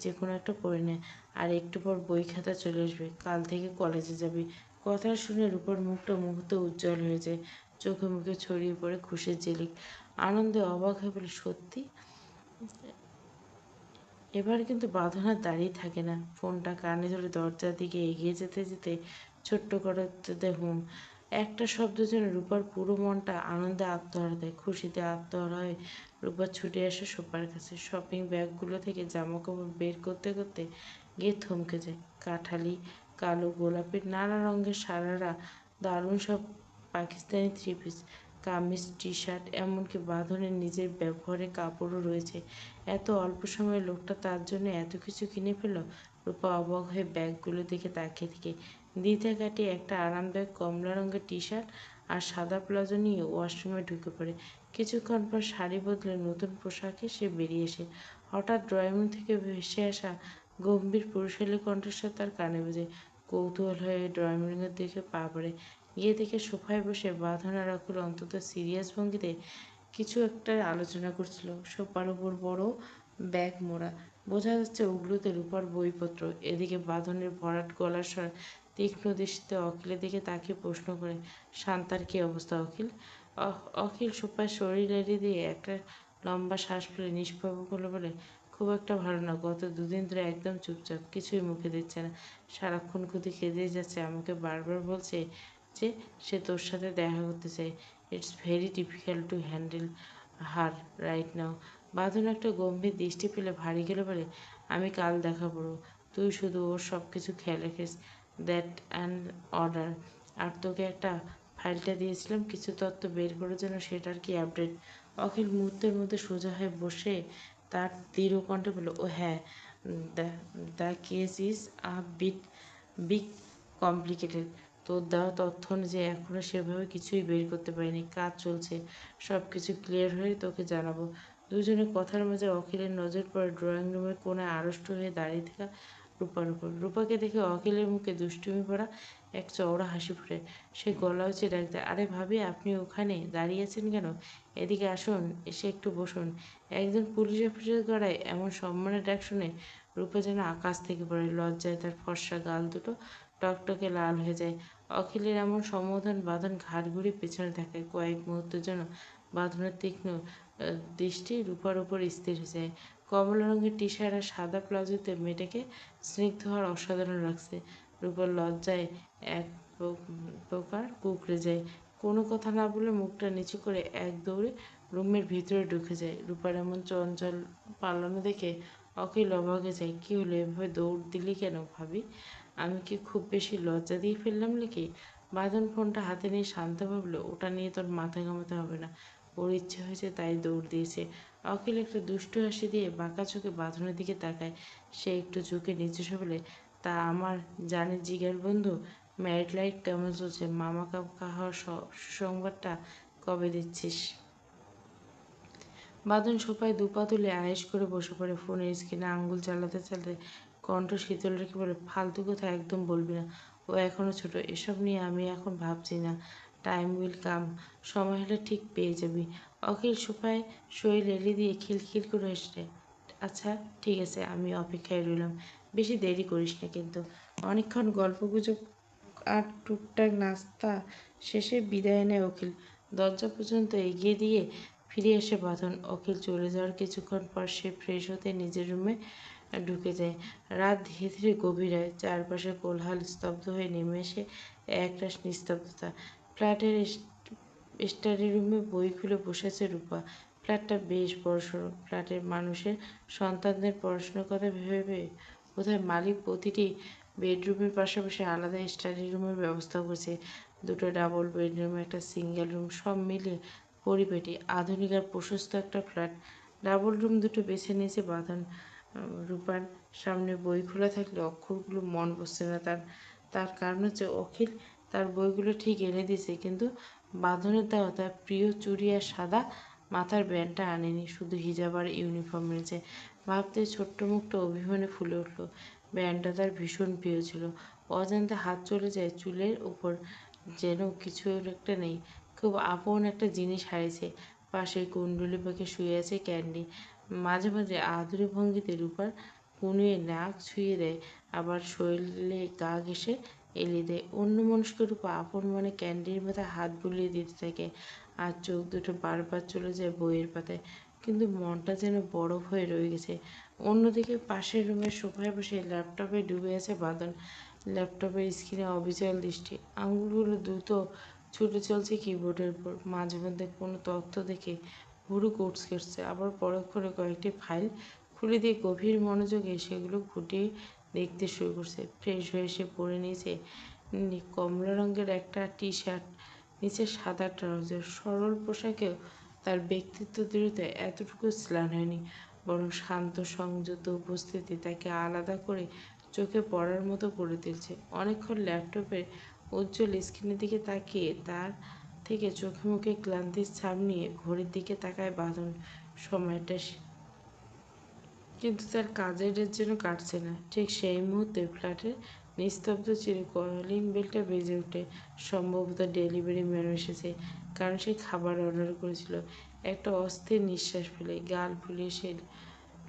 Speaker 1: যে কোনো একটা পরে নে। আর একটু পর বই খাতা চলে আসবে, কাল থেকে কলেজে যাবি। কথা শুনে রূপার মুখটা মুহূর্তে উজ্জ্বল হয়ে যায়, চোখে মুখে ছড়িয়ে পড়ে খুশির ঝিলিক। আনন্দে অবাক হয়ে বলে, সত্যি? এবার কিন্তু বাঁধন আর দাঁড়িয়ে থাকে না, ফোনটা কানে ধরে দরজার দিকে এগিয়ে যেতে যেতে ছোট্ট করে দেখুন একটা শব্দ যেন রূপার পুরো মনটা আনন্দে আত্মহারা দেয়। খুশিতে আত্মহারা হয়ে রূপা ছুটে আসে সোফার কাছে, শপিং ব্যাগগুলো থেকে জামা কাপড় বের করতে করতে গিয়ে থমকে যায়। কাঠালি, কালো, গোলাপি নানা রঙের সারারা, দারুণ সব Pakistani three piece, kameez, T shirt, এমনকি বাঁধনের নিজের ব্যবহারের কাপড়ও রয়েছে। এত অল্প সময়ে লোকটা তার জন্য এত কিছু কিনে ফেলল। রূপা অবাক হয়ে ব্যাগগুলোর দিকে তাকিয়ে থেকে দ্বিধা কাটিয়ে একটা আরামদায়ক কমলা রঙের টি শার্ট আর সাদা প্লাজো নিয়ে ওয়াশরুমে ঢুকে পড়ে। কিছুক্ষণ পর শাড়ি বদলে নতুন পোশাকে সে বেরিয়ে এসে হঠাৎ ড্রয়িং রুম থেকে ভেসে আসা গম্ভীর পুরুষালী কণ্ঠস্বর তার কানে বাজে। কৌতূহল হয়ে ড্রয়িং রুমের দিকে পা বাড়ে, গিয়ে দেখে সোফায় বসে বাঁধন আর অকুল অন্তত সিরিয়াস ভঙ্গিতে কিছু একটা আলোচনা করছিল। সোফার উপর বড় ব্যাগ মোড়া, বোঝা যাচ্ছে ওগুলোতে রূপার বইপত্র। এদিকে বাঁধনের ভরাট গলার স্বর তীক্ষ্ণ দৃষ্টিতে অখিলের দিকে তাকিয়ে প্রশ্ন করে, শান্তার কী অবস্থা অখিল? অখিল সোফায় শরীর এড়িয়ে দিয়ে একটা লম্বা শ্বাস ফেলে নিষ্পাপ হলো বলে, খুব একটা ভালো না, গত দুদিন ধরে একদম চুপচাপ, কিছুই মুখে দিচ্ছে না, সারাক্ষণ খুদি কেঁদেই যাচ্ছে, আমাকে বারবার বলছে যে সে তোর সাথে দেখা করতে চায়। It's very difficult to handle her right now. বাঁধন একটা গম্ভীর দৃষ্টি পেলে ভারী গেলে বলে, আমি কাল দেখা করবো, তুই শুধু ওর সব কিছু খেয়াল রাখিস, দ্যাট অ্যান্ড অর্ডার। আর তোকে একটা ফাইলটা দিয়েছিলাম কিছু তথ্য বের করার জন্য, সেটার কি আপডেট? অখিল মুহূর্তের মধ্যে সোজা হয়ে বসে তার দৃঢ় কণ্ঠে বলল, ও হ্যাঁ, the the case is a big complicated. তোর দেওয়া তথ্য অনুযায়ী এখনও সেভাবে কিছুই বের করতে পারিনি, কাজ চলছে, সব কিছু ক্লিয়ার হয়ে তোকে জানাবো। দুজনের কথার মাঝে অখিলের নজর পড়ে ড্রয়িং রুমের কোণে আড়ষ্ট হয়ে দাঁড়িয়ে থাকা রূপার উপর। রূপাকে দেখে অখিলের মুখে দুষ্টুমি ভরা এক চওড়া হাসি ফোটে। সে গলা উঁচিয়ে ডাক দেয়, আরে ভাবি, আপনি ওখানে দাঁড়িয়ে আছেন কেন? এদিকে আসুন, এসে একটু বসুন। একজন পুলিশ অফিসারের গলায় এমন সম্মানের ডাক শুনে রূপা যেন আকাশ থেকে পড়ে। লজ্জায় তার ফর্সা গাল দুটো টকটকে লাল হয়ে যায়। অখিলের এমন সম্বোধন বাঁধন ঘাড় ঘুরিয়ে পেছনে তাকায়। কয়েক মুহূর্তের জন্য বাঁধনের তীক্ষ্ণ দৃষ্টি রূপার উপর স্থির হয়ে যায়। কমলা রঙের টি শার্ট আর সাদা প্লাজোতে মেয়েটাকে স্নিগ্ধ আর অসাধারণ লাগছে। রূপার লজ্জায় এক প্রকার কুঁকড়ে যায়। কোনো কথা না বলে মুখটা নিচু করে এক দৌড়ে রুমের ভিতরে ঢুকে যায়। রূপার এমন চঞ্চল পালানো দেখে অখিল অবাক হয়ে যায়। কী হলো, এভাবে দৌড় দিলি কেন ভাবি? আমি কি খুব বেশি লজ্জা দিয়ে ফেললাম নাকি? বাঁধন ফোনটা হাতে নিয়ে শান্ত ভাবলো, ওটা নিয়ে তোর মাথা ঘামাতে হবে না, ওর ইচ্ছে হয়েছে তাই দৌড় দিয়েছে। অখিল একটা দুষ্টু হাসি দিয়ে বাঁকা চোখে বাঁধনের দিকে তাকায়। সে একটু ঝুঁকে নিচু বলে, তা আমার জানে জিগার বন্ধু, ম্যারিড লাইফ কেমন চলছে? মামা কাকা হওয়ার সুসংবাদটা কবে দিচ্ছিস? বাঁধন সোফায় দুপা তুলে আয়েশ করে বসে পড়ে, ফোনের স্ক্রিনে আঙ্গুল চালাতে চালাতে কণ্ঠ শীতল রেখে বলে, ফালতু কথা একদম বলবি না, ও এখনও ছোট, এসব নিয়ে আমি এখন ভাবছি না, টাইম উইল কাম, সময় হলে ঠিক পেয়ে যাবি। অখিল সোফায় শরীর এড়িয়ে দিয়ে খিলখিল করে হেসে, আচ্ছা ঠিক আছে, আমি অপেক্ষায় রইলাম, বেশি দেরি করিস না কিন্তু। অনেকক্ষণ গল্পগুজব আর টুকটাক নাস্তা শেষে বিদায় নেয় অখিল। দরজা পর্যন্ত এগিয়ে দিয়ে ফিরে এসে বাঁধন। অখিল চলে যাওয়ার কিছুক্ষণ পর সে ফ্রেশ হতে নিজের রুমে ঢুকে যায়। রাত ধীরে ধীরে গভীর হয়, চারপাশে কোলাহল স্তব্ধ হয়ে নেমে এসে একরাশ নিস্তব্ধতা। ফ্ল্যাটের স্টাডি রুমে বই খুলে বসেছে রূপা। ফ্ল্যাটটা বেশ বড়সড়। ফ্ল্যাটের মানুষের সন্তানদের পড়াশোনার কথা ভেবে বোধহয় মালিক প্রতিটি বেডরুমের পাশাপাশি আলাদা স্টাডি রুমের ব্যবস্থা করেছে। দুটো ডাবল বেডরুম, একটা সিঙ্গেল রুম, সব মিলিয়ে পরিপাটি, আধুনিক আর প্রশস্ত একটা ফ্ল্যাট। ডাবল রুম দুটো বেছে নিয়েছে বাঁধন। রূপার সামনে বই খোলা থাকলে অক্ষরগুলো মন বসছে না তার। তার কারণ হচ্ছে অখিল তার বইগুলো ঠিক এনে দিয়েছে, কিন্তু বাঁধনের দেওয়া তার প্রিয় চুড়ি আর সাদা মাথার ব্যান্ডটা আনেনি, শুধু হিজাব আর ইউনিফর্ম এনেছে। ভাবতে ছোট্ট মুখটা অভিমানে ফুলে উঠল। ব্যান্ডটা তার ভীষণ প্রিয় ছিল। অজান্তে হাত চলে যায় চুলের উপর, যেন কিছু একটা নেই, খুব আপন একটা জিনিস হারিয়েছে। পাশে কুণ্ডলী পাখি শুয়ে আছে ক্যান্ডি। মাঝে মাঝে আদুরে ভঙ্গিতে রূপার কুনিয়ে নাক ছুঁয়ে দেয়, আবার শরীরে গা ঘেঁষে এলিয়ে দেয়। অন্য মনস্কের রূপা আপন মনে ক্যান্ডির মাথায় হাত বুলিয়ে দিতে থাকে, আর চোখ দুটো বারবার চলে যায় বইয়ের পাতায়, কিন্তু মনটা যেন বরফ হয়ে রয়ে গেছে। অন্যদিকে পাশের রুমের সোফায় বসে ল্যাপটপে ডুবে আছে বাদন। ল্যাপটপের স্ক্রিনে অবিচল দৃষ্টি, আঙুলগুলো দ্রুত ছুটে চলছে কিবোর্ডের উপর। মাঝে মধ্যে কোনো তথ্য দেখে ভুরু কুঁচকাচ্ছে, আবার পরক্ষণে কয়েকটি ফাইল খুলে দিয়ে গভীর মনোযোগে সেগুলো খুঁটিয়ে দেখতে শুরু করছে। ফ্রেশ হয়ে সে পরে নিয়েছে কমলা রঙের একটা টি শার্ট, নিচে সাদা ট্রাউজার। সরল পোশাকেও তার ব্যক্তিত্ব দৃঢ়তা এতটুকু স্লান হয়নি, বরং শান্ত সংযত উপস্থিতি তাকে আলাদা করে চোখে পড়ার মতো করে তুলছে। অনেকক্ষণ ল্যাপটপের উজ্জ্বল স্ক্রিনের দিকে তাকিয়ে তার থেকে চোখে মুখে ক্লান্তির ছাপ নিয়ে ঘড়ির দিকে তাকায় বাঁধন। সময়টা কিন্তু তার কাজের যেন কাটছে না। ঠিক সেই মুহূর্তে ফ্ল্যাটের নিস্তব্ধ চিরে কলিং বেলটা বেজে ওঠে। সম্ভবত ডেলিভারি ম্যান এসেছে, কারণ সে খাবার অর্ডার করেছিল। একটা অস্থির নিঃশ্বাস ফেলে গাল ফুলিয়ে সে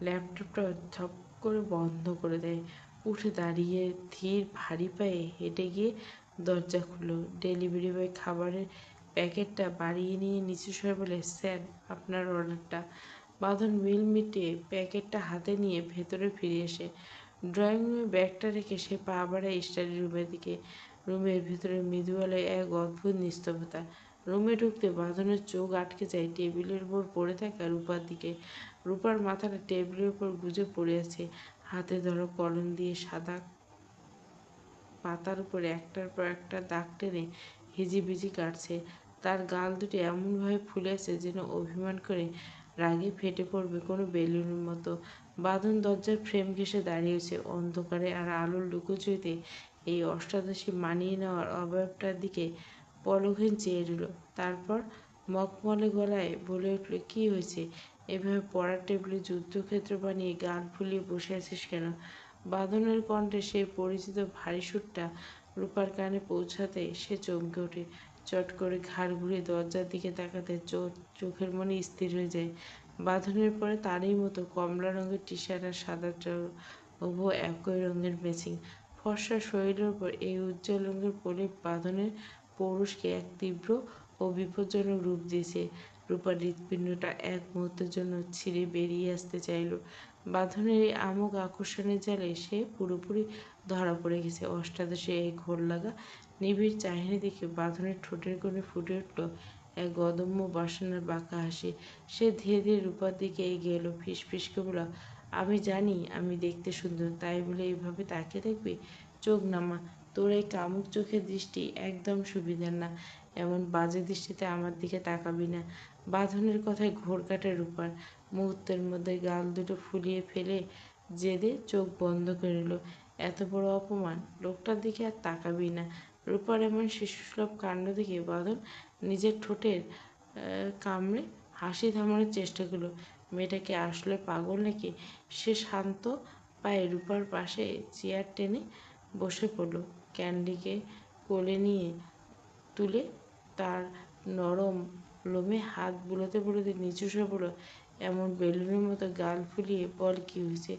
Speaker 1: ল্যাপটপটা ধপ করে বন্ধ করে দেয়। উঠে দাঁড়িয়ে ধীর ভারী পায়ে হেঁটে গিয়ে দরজা খুলল। ডেলিভারি বয় খাবারের প্যাকেটটা বাড়িয়ে নিয়ে নিচু স্বরে বলে, স্যার, আপনার অর্ডারটা। বাঁধন মিল মিটিয়ে প্যাকেটটা হাতে নিয়ে ভেতরে ফিরে আসে। ড্রয়িং রুমে ব্যাগটা রেখে সে পা বাড়ায় স্টাডি রুমের দিকে। রুমের ভেতরে মৃদু আলোয় এক অদ্ভুত নিস্তব্ধতা। রুমে ঢুকতে বাঁধনের চোখ আটকে যায় টেবিলের উপর পড়ে থাকা রূপার দিকে। রূপার মাথাটা টেবিলের উপর গুজে পড়ে আছে, হাতে ধরো কলম দিয়ে সাদা পাতার উপর একটার পর একটা দাগ টেনে হিজিবিজি কাটছে। তার গাল দুটি এমনভাবে ফুলে আছে যেন অভিমান করে রাগে ফেটে পড়বে কোনো বেলুনের মতো। বাঁধন দরজার ফ্রেম ঘেঁষে দাঁড়িয়েছে অন্ধকারে আর আলোর লুকোচুরিতে। এই অষ্টাদশী মানিয়ে নেওয়ার অবয়বটার দিকে পলকহীন চেয়ে রইল। তারপর মখমলে গলায় বলে উঠল, কী হয়েছে? এভাবে পড়ার টেবিলে যুদ্ধক্ষেত্র বানিয়ে গাল ফুলিয়ে বসে আছিস কেন? বাঁধনের কণ্ঠে সেই পরিচিত ভারী সুরটা রূপার কানে পৌঁছাতে সে চমকে ওঠে। চট করে ঘাড় ঘুরিয়ে দরজার দিকে তাকাতে চোখের মনে স্থির হয়ে যায়। বাঁধনের পরে তারই মতো কমলা রঙের টি শার্ট আর সাদা উভয় একই রঙের ম্যাচিং। ফর্সা শরীরের উপর এই উজ্জ্বল রঙের প্রলেপ বাঁধনের পৌরুষকে এক তীব্র ও বিপজ্জনক রূপ দিয়েছে। রূপার হৃৎপিণ্ডটা এক মুহূর্তের জন্য ছিঁড়ে বেরিয়ে আসতে চাইল। বাঁধনের এই আমোঘ আকর্ষণের জালে সে পুরোপুরি ধরা পড়ে গেছে। অষ্টাদশী এই ঘোর লাগা নিবিড় চাহিনি দেখে বাঁধনের ঠোঁটের কোণে ফুটে উঠল এক অদম্য বাসনার বাঁকা হাসি। সে ধীরে ধীরে রূপার দিকে এগিয়ে এলো, ফিসফিস করে বলল, আমি জানি আমি দেখতে সুন্দর, তাই বলে এইভাবে তাকিয়ে থাকবি? চোখ নামা। তোর এই কামুক চোখের দৃষ্টি একদম সুবিধার না। এমন বাজে দৃষ্টিতে আমার দিকে তাকাবি না। বাঁধনের কথায় ঘোর কাটে রূপার। মুহূর্তের মধ্যে গাল দুটো ফুলিয়ে ফেলে জেদে চোখ বন্ধ করে নিল। এত বড় অপমান! লোকটার দিকে আর তাকাবি না। রূপার এমন শিশুসুলভ কাণ্ড দেখে বাঁধন নিজের ঠোঁটের কামড়ে হাসি থামানোর চেষ্টা করলো। মেয়েটা কি আসলে পাগল নাকি? সে শান্ত পায়ে রূপার পাশে চেয়ার টেনে বসে পড়ল। ক্যান্ডিকে কোলে নিয়ে তুলে তার নরম লোমে হাত বুলোতে বুলোতে নিচু স্বরে বলল, এমন বেলুনের মতো গাল ফুলিয়ে বল কী হয়েছে?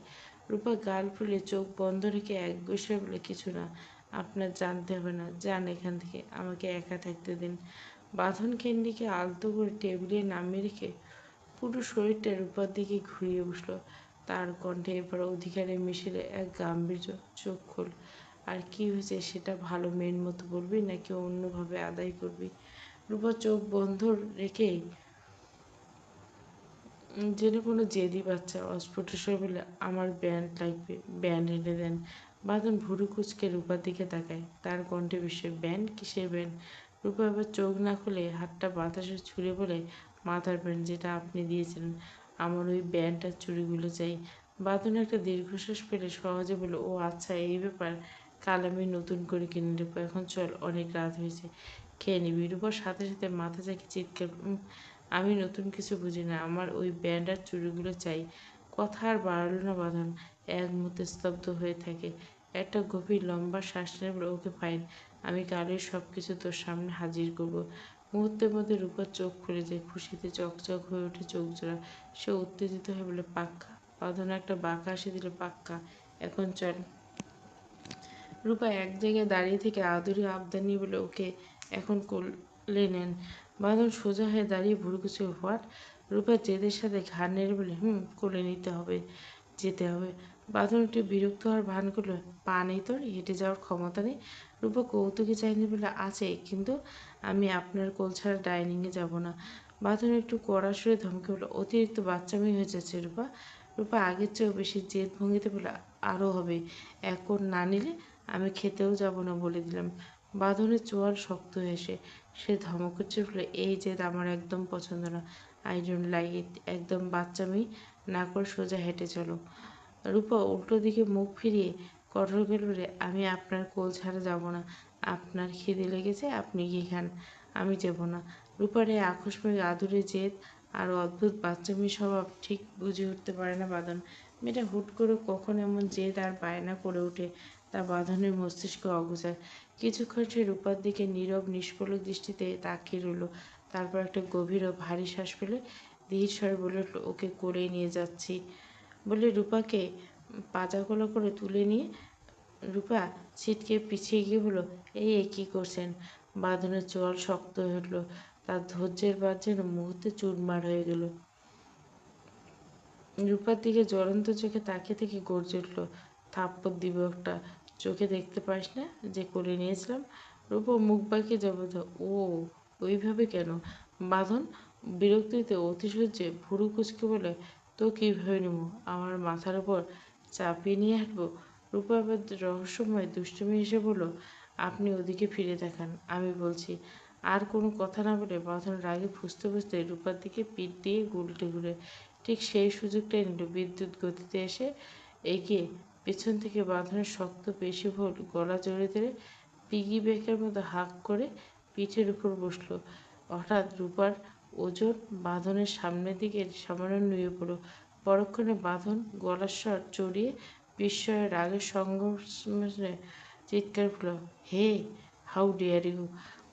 Speaker 1: রূপা গাল ফুলিয়ে চোখ বন্ধ রেখে একগুঁয়ে বলে, কিছু না, আপনার জানতে হবে না, যান এখান থেকে, আমাকে একা থাকতে দিন। বাঁধন ক্যান্ডিকে আলতো করে টেবিলে নামিয়ে রেখে পুরো শরীরটা রূপার দিকে ঘুরিয়ে বসল। তার কণ্ঠে এবার অধিকারে মিশেলে এক গাম্ভীর্য, চোখ খোল। আর কি হয়েছে সেটা ভালো মেয়ের মতো বলবি নাকি অন্যভাবে আদায় করবি? রূপা চোখ বন্ধ রেখেই যেন কোনো জেদি বাচ্চা অস্ফুট স্বরে বলে, আমার ব্যান্ড লাগবে, ব্যান্ড এনে দেন। বাঁধন ভুরু কুঁচকে রূপার দিকে তাকায়, তার কণ্ঠে বিস্ময়। ব্যান্ড? কিসের ব্যান্ড? রূপা এবার চোখ না খুলে হাতটা বাতাসে ছুঁড়ে বলে, মাথার ব্যান্ড, যেটা আপনি দিয়েছিলেন। আমার ওই ব্যান্ড আর চুড়িগুলো চাই। বাঁধন একটা দীর্ঘশ্বাস ফেলে সহজে বলে, ও আচ্ছা, এই ব্যাপার। কাল আমি নতুন করে কিনে নেবো। এখন চল, অনেক রাত হয়েছে, খেয়ে নিবি। রূপার সাথে সাথে মাথা ঝাঁকি চিৎকার, আমি নতুন কিছু বুঝি না, আমার ওই ব্যান্ড আর চুড়িগুলো চাই। কথা আর বাড়ালো না বাঁধন। এক মুহূর্তে স্তব্ধ হয়ে থাকে। একটা গভীর লম্বা শ্বাস নিয়ে বলে, ওকে ফাইন, আমি কালই সব কিছু তোর সামনে হাজির করব। মুহূর্তের মধ্যে রূপার চোখ খুলে যায়, খুশিতে চকচক হয়ে ওঠে চোখ জোড়া। সে উত্তেজিত হয়ে বলে, পাক্কা? বাঁধন একটা বাঁকা হাসি দিল, পাক্কা, এখন চল। রূপা এক জায়গায় দাঁড়িয়ে থেকে আদুরি আবদার নিয়ে বলে, ওকে এখন কোলে নেন। বাঁধন সোজা হয়ে দাঁড়িয়ে ভুরু কুচকে, হোয়াট? রূপা জেদের সাথে ঘাড় নেড়ে বলে, কোলে নিতে হবে, যেতে হবে। বাঁধন একটু বিরক্ত হওয়ার ভান করলো, পা নেই তোর, হেঁটে যাওয়ার ক্ষমতা নেই? রূপা কৌতুকে চাইনি বলে, আছে, কিন্তু আমি আপনার কোল ছাড়া ডাইনিংয়ে যাব না। বাঁধন একটু কড়া সুরে ধমকে বলে, অতিরিক্ত বাচ্চামি হয়ে যাচ্ছে রূপা। রূপা আগের চেয়েও বেশি জেদ ভঙ্গিতে বলে, আরও হবে, এখন না নিলে আমি খেতেও যাব না বলে দিলাম। বাঁধনের চোয়াল শক্ত হেসে সে ধমক হচ্ছে বলে, এই জেদ আমার একদম পছন্দ না। I don't like it. একদম বাচ্চামি না করে সোজা হেঁটে চলো। রূপা উল্টো দিকে মুখ ফিরিয়ে কঠোর গেলে বলে, আমি আপনার কোল ছাড়া যাব না। আপনার খিদে লেগেছে, আপনি গিয়ে খান, আমি যাব না। রূপার এই আকস্মিক আদুরে জেদ আর অদ্ভুত বাচ্চামি স্বভাব ঠিক বুঝে উঠতে পারে না বাঁধন। মেয়েটা হুট করে কখন এমন জেদ আর বায়না করে ওঠে তা বাঁধনের মস্তিষ্ক অগোচর। কিছুক্ষণ সে রূপার দিকে নীরব নিষ্পলক দৃষ্টিতে তাকিয়ে রইল। তারপর একটা গভীর ও ভারী শ্বাস ফেলে ধীর স্বরে বলে উঠল, ওকে কোলেই নিয়ে যাচ্ছি বলে রূপাকে পাজাগোলা করে তুলে নিয়ে রূপা ছিটকে পিছিয়ে গিয়ে বলল, এই কী করছেন? বাঁধনের চোয়াল শক্ত হয়ে উঠল। তার ধৈর্যের বাঁধ যেন মুহূর্তে চুরমার হয়ে গেল। রূপার দিকে জ্বলন্ত চোখে তাকিয়ে থেকে গর্জে উঠল, থাপ্পড় দিব একটা, চোখে দেখতে পাস না যে কোলে নিয়েছিলাম? রূপা মুখ বাঁকিয়ে জবাব দাও, ও ওইভাবে কেন? বাঁধন বিরক্তিতে অতিশয্যে ভুরু কুচকে বলে, তো কীভাবে নেব? আমার মাথার ওপর চাপিয়ে নিয়ে হাঁটবো? রূপা এবার রহস্যময় দুষ্টুমি হেসে বলল, আপনি ওদিকে ফিরে দেখান, আমি বলছি। আর কোনো কথা না বলে বাঁধন রাগে ফুঁসতে ফুঁসতে রূপার দিকে পিঠ দিয়ে উল্টে ঘুরে। ঠিক সেই সুযোগটাই নিল বিদ্যুৎ গতিতে এসে এগিয়ে পেছন থেকে বাঁধনের শক্ত পেশিভোর গলা জড়িয়ে ধরে পিগি ব্যাংকের মতো হাঁক করে পিঠের উপর বসল। হঠাৎ রূপার ওজন বাঁধনের সামনের দিকে সামান্য নুয়ে পড়ল। পরক্ষণে বাঁধন গলার স্বর চড়িয়ে বিস্ময়ের রাগের সংমিশ্রণে চিৎকার করল, হে, হাউ ডেয়ার ইউ!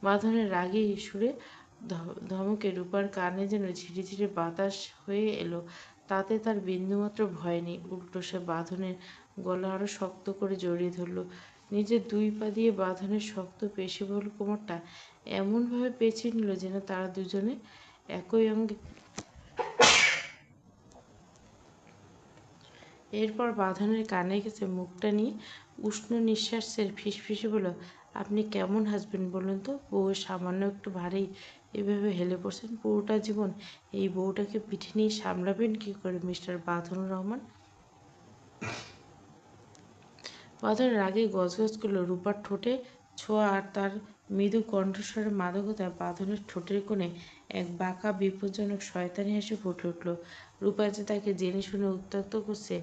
Speaker 1: বাঁধনের রাগী সুরে ধমকে রূপার কানে যেন ঝিরে ঝিরে বাতাস হয়ে এলো। তাতে তার বিন্দুমাত্র ভয় নেই, উল্টো সে বাঁধনের গলা আরো শক্ত করে জড়িয়ে ধরল। নিজের দুই পা দিয়ে বাঁধনের শক্ত পেশিবহুল কোমরটা এমনভাবে পেঁচিয়ে নিল যেন তারা দুজনে একই অঙ্গে। এরপর বাঁধনের কানে গেছে মুখটা নিয়ে উষ্ণ নিঃশ্বাসের ফিসফিসে বলল, আপনি কেমন হাসবেন বলুন তো? বউয়ের সামান্য একটু ভারী এভাবে হেলে পড়ছেন। পুরোটা জীবন এই বউটাকে পিঠে নিয়ে সামলাবেন কী করে মিস্টার বাঁধন রহমান? বাঁধন রাগে গজগজ করল। রূপার ঠোঁটে ছোঁয়া আর তার মৃদু কণ্ঠস্বরের মাদকতায় বাঁধনের ঠোঁটের কোণে এক বাঁকা বিপজ্জনক শয়তানি হাসি ফুটে উঠল। রূপা যে তাকে জেনে শুনে উত্ত্যক্ত করছে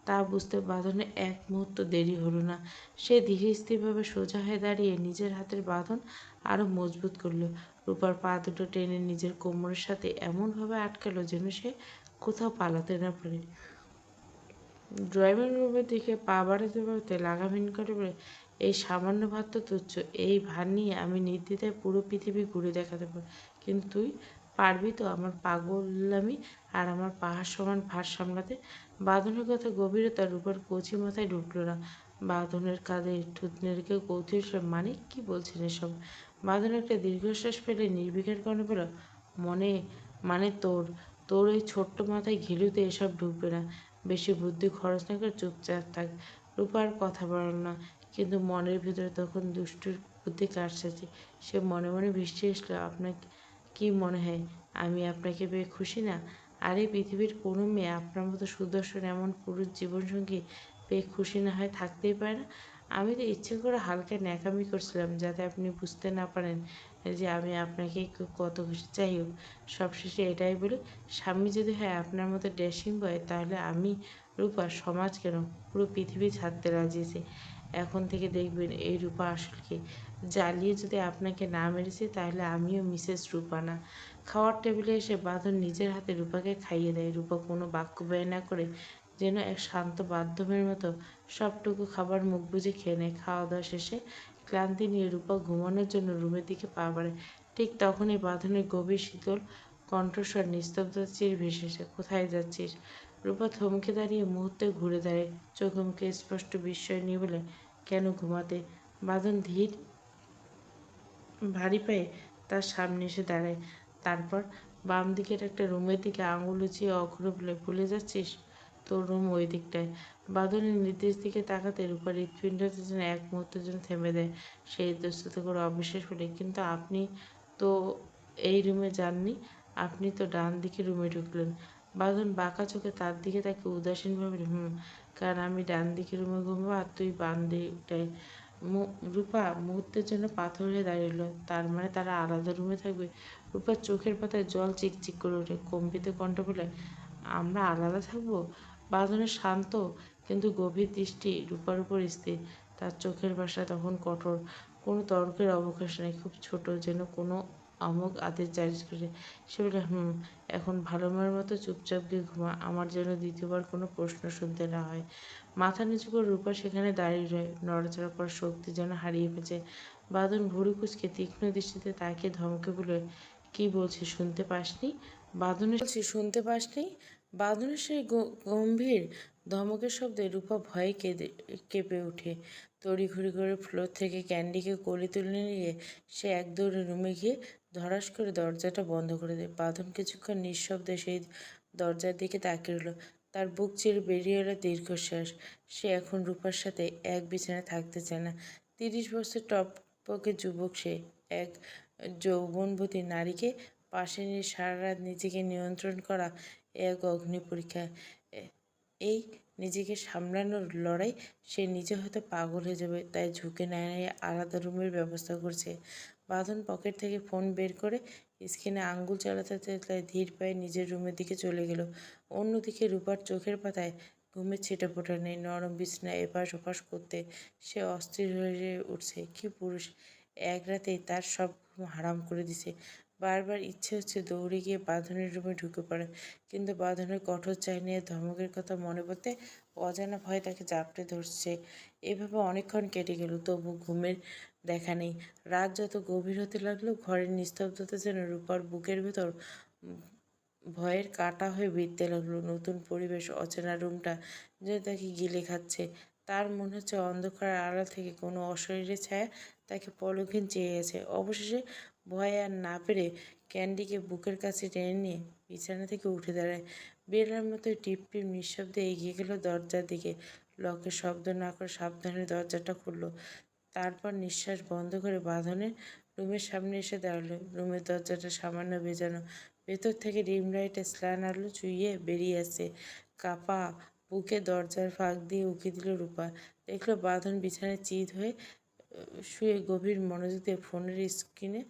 Speaker 1: তা বুঝতে বাঁধনের এক মুহূর্ত দেরি হলো না। সে ধীরে স্থিরভাবে সোজা হয়ে দাঁড়িয়ে নিজের হাতের বাঁধন আরও মজবুত করল। রূপার পা দুটো টেনে নিজের কোমরের সাথে এমনভাবে আটকালো যেন সে কোথাও পালাতে না পারে। ড্রয়িং রুমের দিকে পা বাড়াতে বাড়াতে লাগামহীন করে বলে, এই সামান্য ভার তো তুচ্ছ, এই ভার নিয়ে আমি নির্দ্বিধায় পুরো পৃথিবী ঘুরে দেখাতে পারি, কিন্তু তুই পারবি তো আমার পাগলামি আর আমার পাহাড় সমান ভার সামলাতে? বাঁধনের কথা গভীরতা রূপার কচি মাথায় ঢুকলো না। বাঁধনের কাঁধে ঠোঁট নেড়ে কৌতূহল, মানে কি বলছেন এসব? বাঁধন একটা দীর্ঘশ্বাস ফেলে নির্বিকার কণ্ঠে বলল, মনে মানে তোর তোর ওই ছোট্ট মাথায় ঘিলুতে এসব ঢুকবে না। বেশি বুদ্ধি খরচ না করে চুপচাপ থাক। রূপা আর কথা বাড়ল না, কিন্তু মনের ভিতরে তখন দুষ্টুর বুদ্ধি কাটছে। সে মনে মনে ভেসে এসলো, আপনার কি মনে হয় আমি আপনাকে পেয়ে খুশি না? আর এই পৃথিবীর কোনো মেয়ে আপনার মতো সুদর্শন এমন পুরুষ জীবনসঙ্গী পেয়ে খুশি না হয় থাকতেই পারে না। আমি তো ইচ্ছে করে হালকা ন্যাকামি করছিলাম যাতে আপনি বুঝতে না পারেন যে আমি আপনাকে কত খুশি। যাই হোক, সবশেষে এটাই বলি, স্বামী যদি হয় আপনার মতো ড্রেসিং বয়, তাহলে আমি রূপা সমাজ কেন পুরো পৃথিবী ছাড়তে রাজি আছি। এখন থেকে দেখবেন এই রূপা আসল কি। জ্বালিয়ে যদি আপনাকে না মেরেছি তাহলে আমিও মিসেস রূপা না। খাওয়ার টেবিলে এসে বাঁধন নিজের হাতে রূপাকে খাইয়ে দেয়। রূপা কোনো বাক্য ব্যয় না করে যেন এক শান্ত বাধ্যমের মতো সবটুকু খাবার মুখ বুজে খেয়ে নেয়। খাওয়া দাওয়া শেষে ক্লান্তি নিয়ে রূপা ঘুমানোর জন্য রুমের দিকে পা বাড়ায়। ঠিক তখনই বাঁধনের গভীর শীতল কণ্ঠস্বর নিস্তব্ধতা চিরে ভেসে আসে। কোথায় যাচ্ছিস? রূপা থমকে দাঁড়িয়ে মুহূর্তে ঘুরে দাঁড়ায়, চোখে মুখে স্পষ্ট বিস্ময় নিয়ে বলে, কেন ঘুমাতে? বাঁধন ধীর ভারী পায়ে তার সামনে এসে দাঁড়ায়। তারপর বাম দিকের একটা রুমের দিকে আঙুল উঁচিয়ে অঘরে বলে, ভুলে যাচ্ছিস? তোর রুম ওই দিকটায়। বাঁধনের নির্দেশ দিকে তাকাতে রূপার হৃৎপিণ্ডটা যেন এক মুহূর্তের জন্য থেমে দেয়। সে ইতস্তত করে অবিশ্বাস বলে, কিন্তু আপনি তো এই রুমে যাননি। আপনি তো ডান দিকে রুমে ঢুকলেন। বাঁধন বাঁকা চোখে তার দিকে তাকে উদাসীনভাবে, কারণ আমি ডান দিকে রুমে ঘুমাবো আর তুই বাম দিকটায়। রূপা মুহূর্তের জন্য পাথর হয়ে দাঁড়িয়ে তার মানে তারা আলাদা রুমে থাকবে? রূপার চোখের পাতায় জল চিকচিক করে ওঠে, কম্পিত কণ্ঠ বলে, আমরা আলাদা থাকবো? বাঁধনের শান্ত কিন্তু গভীর দৃষ্টি রূপার উপর স্থির। তার চোখের ভাষা তখন কঠোর। কোনো তর্কের অবকাশ নেই। খুব ছোট, যেন কোনো অমোঘ আদেশ জারি করে। সে বলে, এখন ভালো মার মতো চুপচাপ গিয়ে ঘুমা। আমার যেন দ্বিতীয়বার কোনো প্রশ্ন শুনতে না হয়। মাথা নিচু করে রূপা সেখানে দাঁড়িয়ে রয়, নড়াচড়া করার শক্তি যেন হারিয়ে ফেলছে। বাঁধন ভুরু কুঁচকে তীক্ষ্ণ দৃষ্টিতে তাকে ধমকে বলে, কি বলছি শুনতে পাসনি? শুনতে পাসনি? বাঁধনের সেই গম্ভীর ধমকের শব্দে রূপা ভয়ে কেঁপে ওঠে। তড়িঘড়ি করে ফ্লোর থেকে ক্যান্ডিকে কোলে তুলে নিয়ে সে এক দৌড়ে রুমে গিয়ে ধড়াস করে দরজাটা বন্ধ করে দেয়। বাঁধন কিছুক্ষণ নিঃশব্দে সেই দরজার দিকে তাকিয়ে রইল। তার বুক চিরে বেরিয়ে এলো দীর্ঘশ্বাস। সে এখন রূপার সাথে এক বিছানায় থাকতে চায় না। 30 বছর টপকে যুবক সে। এক যৌবনবতী নারীকে পাশে নিয়ে সারা রাত নিজেকে নিয়ন্ত্রণ করা এক অগ্নি পরীক্ষা। এই নিজেকে সামলানোর লড়াই সে নিজে হয়তো পাগল হয়ে যাবে, তাই ঝুঁকে নেয় আলাদা রুমের ব্যবস্থা করছে। বাঁধন পকেট থেকে ফোন বের করে স্ক্রিনে আঙ্গুল চালাতে চালাতে ধীর পায়ে নিজের রুমের দিকে চলে গেল। অন্যদিকে রূপার চোখের পাতায় ঘুমের ছিটেফোঁটা নেই। নরম বিছানায় এপাশ ওপাশ করতে সে অস্থির হয়ে উঠছে। কি পুরুষ! এক রাতেই তার সব ঘুম হারাম করে দিছে। বারবার ইচ্ছে হচ্ছে দৌড়ে গিয়ে বাঁধনের রুমে ঢুকে পড়ে, কিন্তু বাঁধনের কঠোর চাহনি আর ধমকের কথা মনে পড়তে অজানা ভয় তাকে জাপটে ধরছে। এভাবে অনেকক্ষণ কেটে গেল, তবু ঘুমের দেখা নেই। রাত যত গভীর হতে লাগলো, ঘরের নিস্তব্ধতা যেন রূপার বুকের ভেতর ভয়ের কাঁটা হয়ে বিঁধতে লাগলো। নতুন পরিবেশ, অচেনা রুমটা যেন তাকে গিলে খাচ্ছে। তার মনে হচ্ছে অন্ধকার আড়াল থেকে কোনো অশরীরী ছায়া তাকে পলকহীন চেয়ে আছে। অবশেষে ভয় আর না পেরে ক্যান্ডিকে বুকের কাছে টেনে নিয়ে বিছানা থেকে উঠে দাঁড়ায়। বিড়ালের মতো টিপ টিপ নিঃশব্দে এগিয়ে গেল দরজার দিকে। লকের শব্দ না করে সাবধানে দরজাটা খুলল। তারপর নিঃশ্বাস বন্ধ করে বাঁধনের রুমের সামনে এসে দাঁড়ালো। রুমের দরজাটা সামান্য ভেজানো, ভেতর থেকে ডিম লাইটে স্ল্যান আলো চুইয়ে বেরিয়ে আসছে। কাপা বুকে দরজার ফাঁক দিয়ে উঁকি দিল রূপা। দেখলো বাঁধন বিছানায় চিত হয়ে শুয়ে গভীর মনোযোগ দিয়ে ফোনের স্ক্রিনে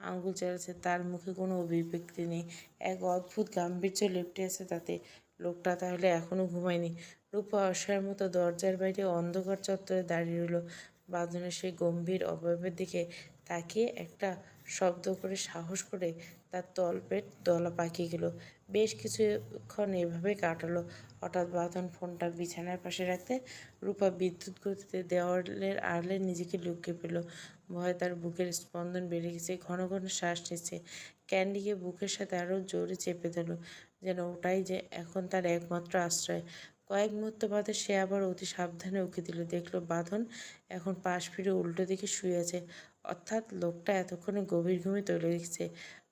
Speaker 1: আঙুল চালাচ্ছে। তার মুখে কোনো অভিব্যক্তি নেই, এক অদ্ভুত গাম্ভীর্য লেপ্টে আছে তাতে। লোকটা তাহলে এখনও ঘুমায়নি। রূপা অসহায়ের মতো দরজার বাইরে অন্ধকার চত্বরে দাঁড়িয়ে রইল। বাঁধনের সেই গম্ভীর অবয়বের দিকে তাকিয়ে একটা শব্দ করে সাহস করে তার তলপেট দলা পাকিয়ে গেল। বেশ কিছুক্ষণ এভাবে কাটালো। হঠাৎ বাঁধন ফোনটা বিছানার পাশে রাখতে রূপা বিদ্যুৎ গতিতে দেওয়ালের আড়ালে নিজেকে লুকিয়ে পেল। ভয়ে তার বুকের স্পন্দন বেড়ে গেছে, ঘন ঘন শ্বাস নিচ্ছে। ক্যান্ডিকে বুকের সাথে আরও জোরে চেপে দিল, যেন ওটাই যে এখন তার একমাত্র আশ্রয়। কয়েক মুহূর্ত বাদে সে আবার অতি সাবধানে উঁকি দিল। দেখল বাঁধন এখন পাশ ফিরে উল্টো দিকে শুয়ে আছে, অর্থাৎ লোকটা এতক্ষণে গভীর ঘুমে তলে রেখেছে।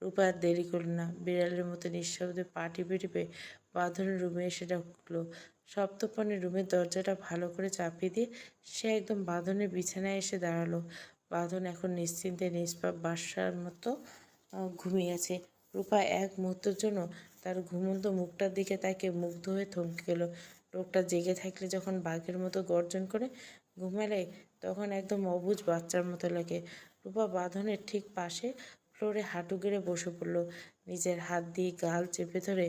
Speaker 1: রূপা আর দেরি করল না, বিড়ালের মতো নিঃশব্দে পা টিপে টিপে বাঁধনের রুমে এসে ঢুকলো। সপ্তপর্ণে রুমের দরজাটা ভালো করে চাপিয়ে দিয়ে সে একদম বাঁধনের বিছানায় এসে দাঁড়ালো। বাঁধন এখন নিশ্চিন্তে নিষ্পাপ বাসার মতো ঘুমিয়ে আছে। রূপা এক মুহূর্তের জন্য তার ঘুমন্ত মুখটার দিকে তাকে মুগ্ধ হয়ে থমকে গেল। লোকটা জেগে থাকলে যখন বাঘের মতো গর্জন করে, ঘুমালে তখন একদম অবুঝ বাচ্চার মতো লাগে। রূপা বাঁধনের ঠিক পাশে ফ্লোরে হাঁটু গেড়ে বসে পড়ল। নিজের হাত দিয়ে গাল চেপে ধরে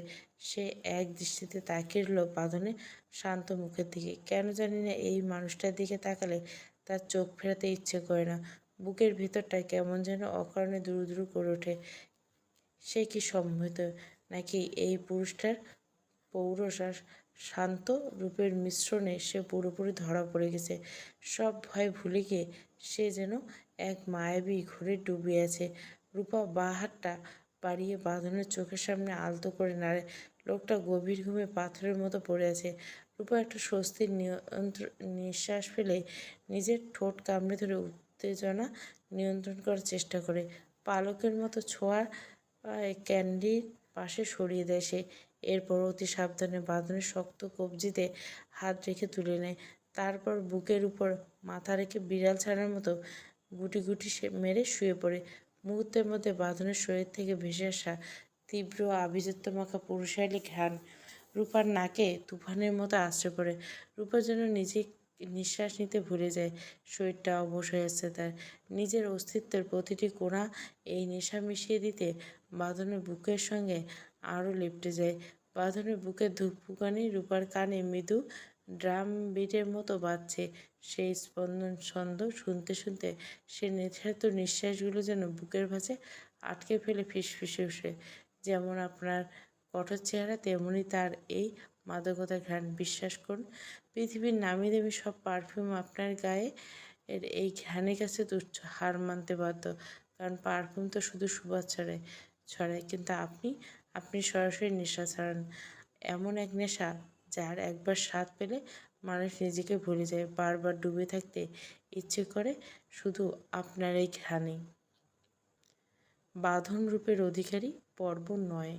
Speaker 1: সে এক দৃষ্টিতে তাকিয়ে রইল বাঁধনের শান্ত মুখের দিকে। কেন জানি না এই মানুষটার দিকে তাকালে তার চোখ ফেরাতে ইচ্ছে করে না। বুকের ভিতরটায় কেমন যেন অকারণে দুরু দুরু করে ওঠে। সে কি সম্মোহিত, নাকি এই পুরুষটার পৌরষ আর শান্ত রূপের মিশ্রণে সে পুরোপুরি ধরা পড়ে গেছে। সব ভয় ভুলে গিয়ে সে যেন এক মায়াবী ঘোরে ডুবে আছে। রূপা বাঁ হাতটা বাড়িয়ে বাঁধনের চোখের সামনে আলতো করে নাড়ে। লোকটা গভীর ঘুমে পাথরের মতো পড়ে আছে। রূপা একটা স্বস্তির নিঃশ্বাস ফেলে নিজের ঠোঁট কামড়ে ধরে উত্তেজনা নিয়ন্ত্রণ করার চেষ্টা করে। পালকের মতো ছোঁয়া ক্যান্ডির পাশে সরিয়ে দেয় সে। এরপর অতি সাবধানে বাঁধনের শক্ত কবজিতে হাত রেখে তুলে নেয়। তারপর বুকের উপর মাথা রেখে বিড়াল ছানার মতো গুটি গুটি মেরে শুয়ে পড়ে। মুহূর্তের মধ্যে বাঁধনের শরীর থেকে ভেসে আসা তীব্র আভিজাত্য মাখা পুরুষালী ঘ্রাণ রূপার নাকে তুফানের মতো আশ্রে পড়ে। রূপা যেন নিজে নিঃশ্বাস নিতে ভুলে যায়। শরীরটা অবশ হয়ে আসছে তার। নিজের অস্তিত্বের প্রতিটি কোণা এই নেশা মিশিয়ে দিতে বাঁধনের বুকের সঙ্গে আরও লেপ্টে যায়। বাঁধনের বুকের ধুকপুকানি রূপার কানে মৃদু ড্রাম বিটের মতো বাজছে। সেই স্পন্দন ছন্দ শুনতে শুনতে সে নিঃস্বার্থ নিঃশ্বাসগুলো যেন বুকের ভাঁজে আটকে ফেলে ফিসফিসে উঠে। যেমন আপনার কঠোর চেহারা, তেমনই তার এই মাদকতার ঘ্রাণ। বিশ্বাস করুন, পৃথিবীর নামি দামি সব পারফিউম আপনার গায়ে এর এই ঘ্রাণের কাছে তুচ্ছ, হার মানতে বাধ্য। কারণ পারফিউম তো শুধু সুবাস ছড়ায়, কিন্তু আপনি সরাসরি নেশা ছড়ান। এমন এক নেশা যার একবার স্বাদ পেলে মানুষ নিজেকে ভুলে যায়, বারবার ডুবে থাকতে ইচ্ছে করে শুধু আপনার এই ঘ্রাণেই। বাঁধন রূপের অধিকারী পর্ব 9।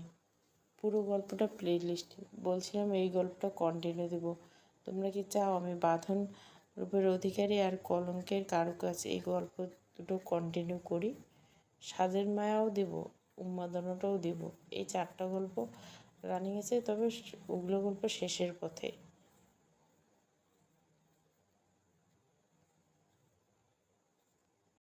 Speaker 1: পুরো গল্পটা প্লে লিস্টে বলছিলাম, এই গল্পটা কন্টিনিউ দেবো। তোমরা কি চাও আমি বাঁধন রূপের অধিকারী আর কলঙ্কের কারুকাজ এই গল্প দুটো কন্টিনিউ করি? স্বাদের মায়াও দেব, উন্মাদনাটাও দেব। এই 4টা গল্প রানিং আছে, তবে ওগুলো গল্প শেষের পথে।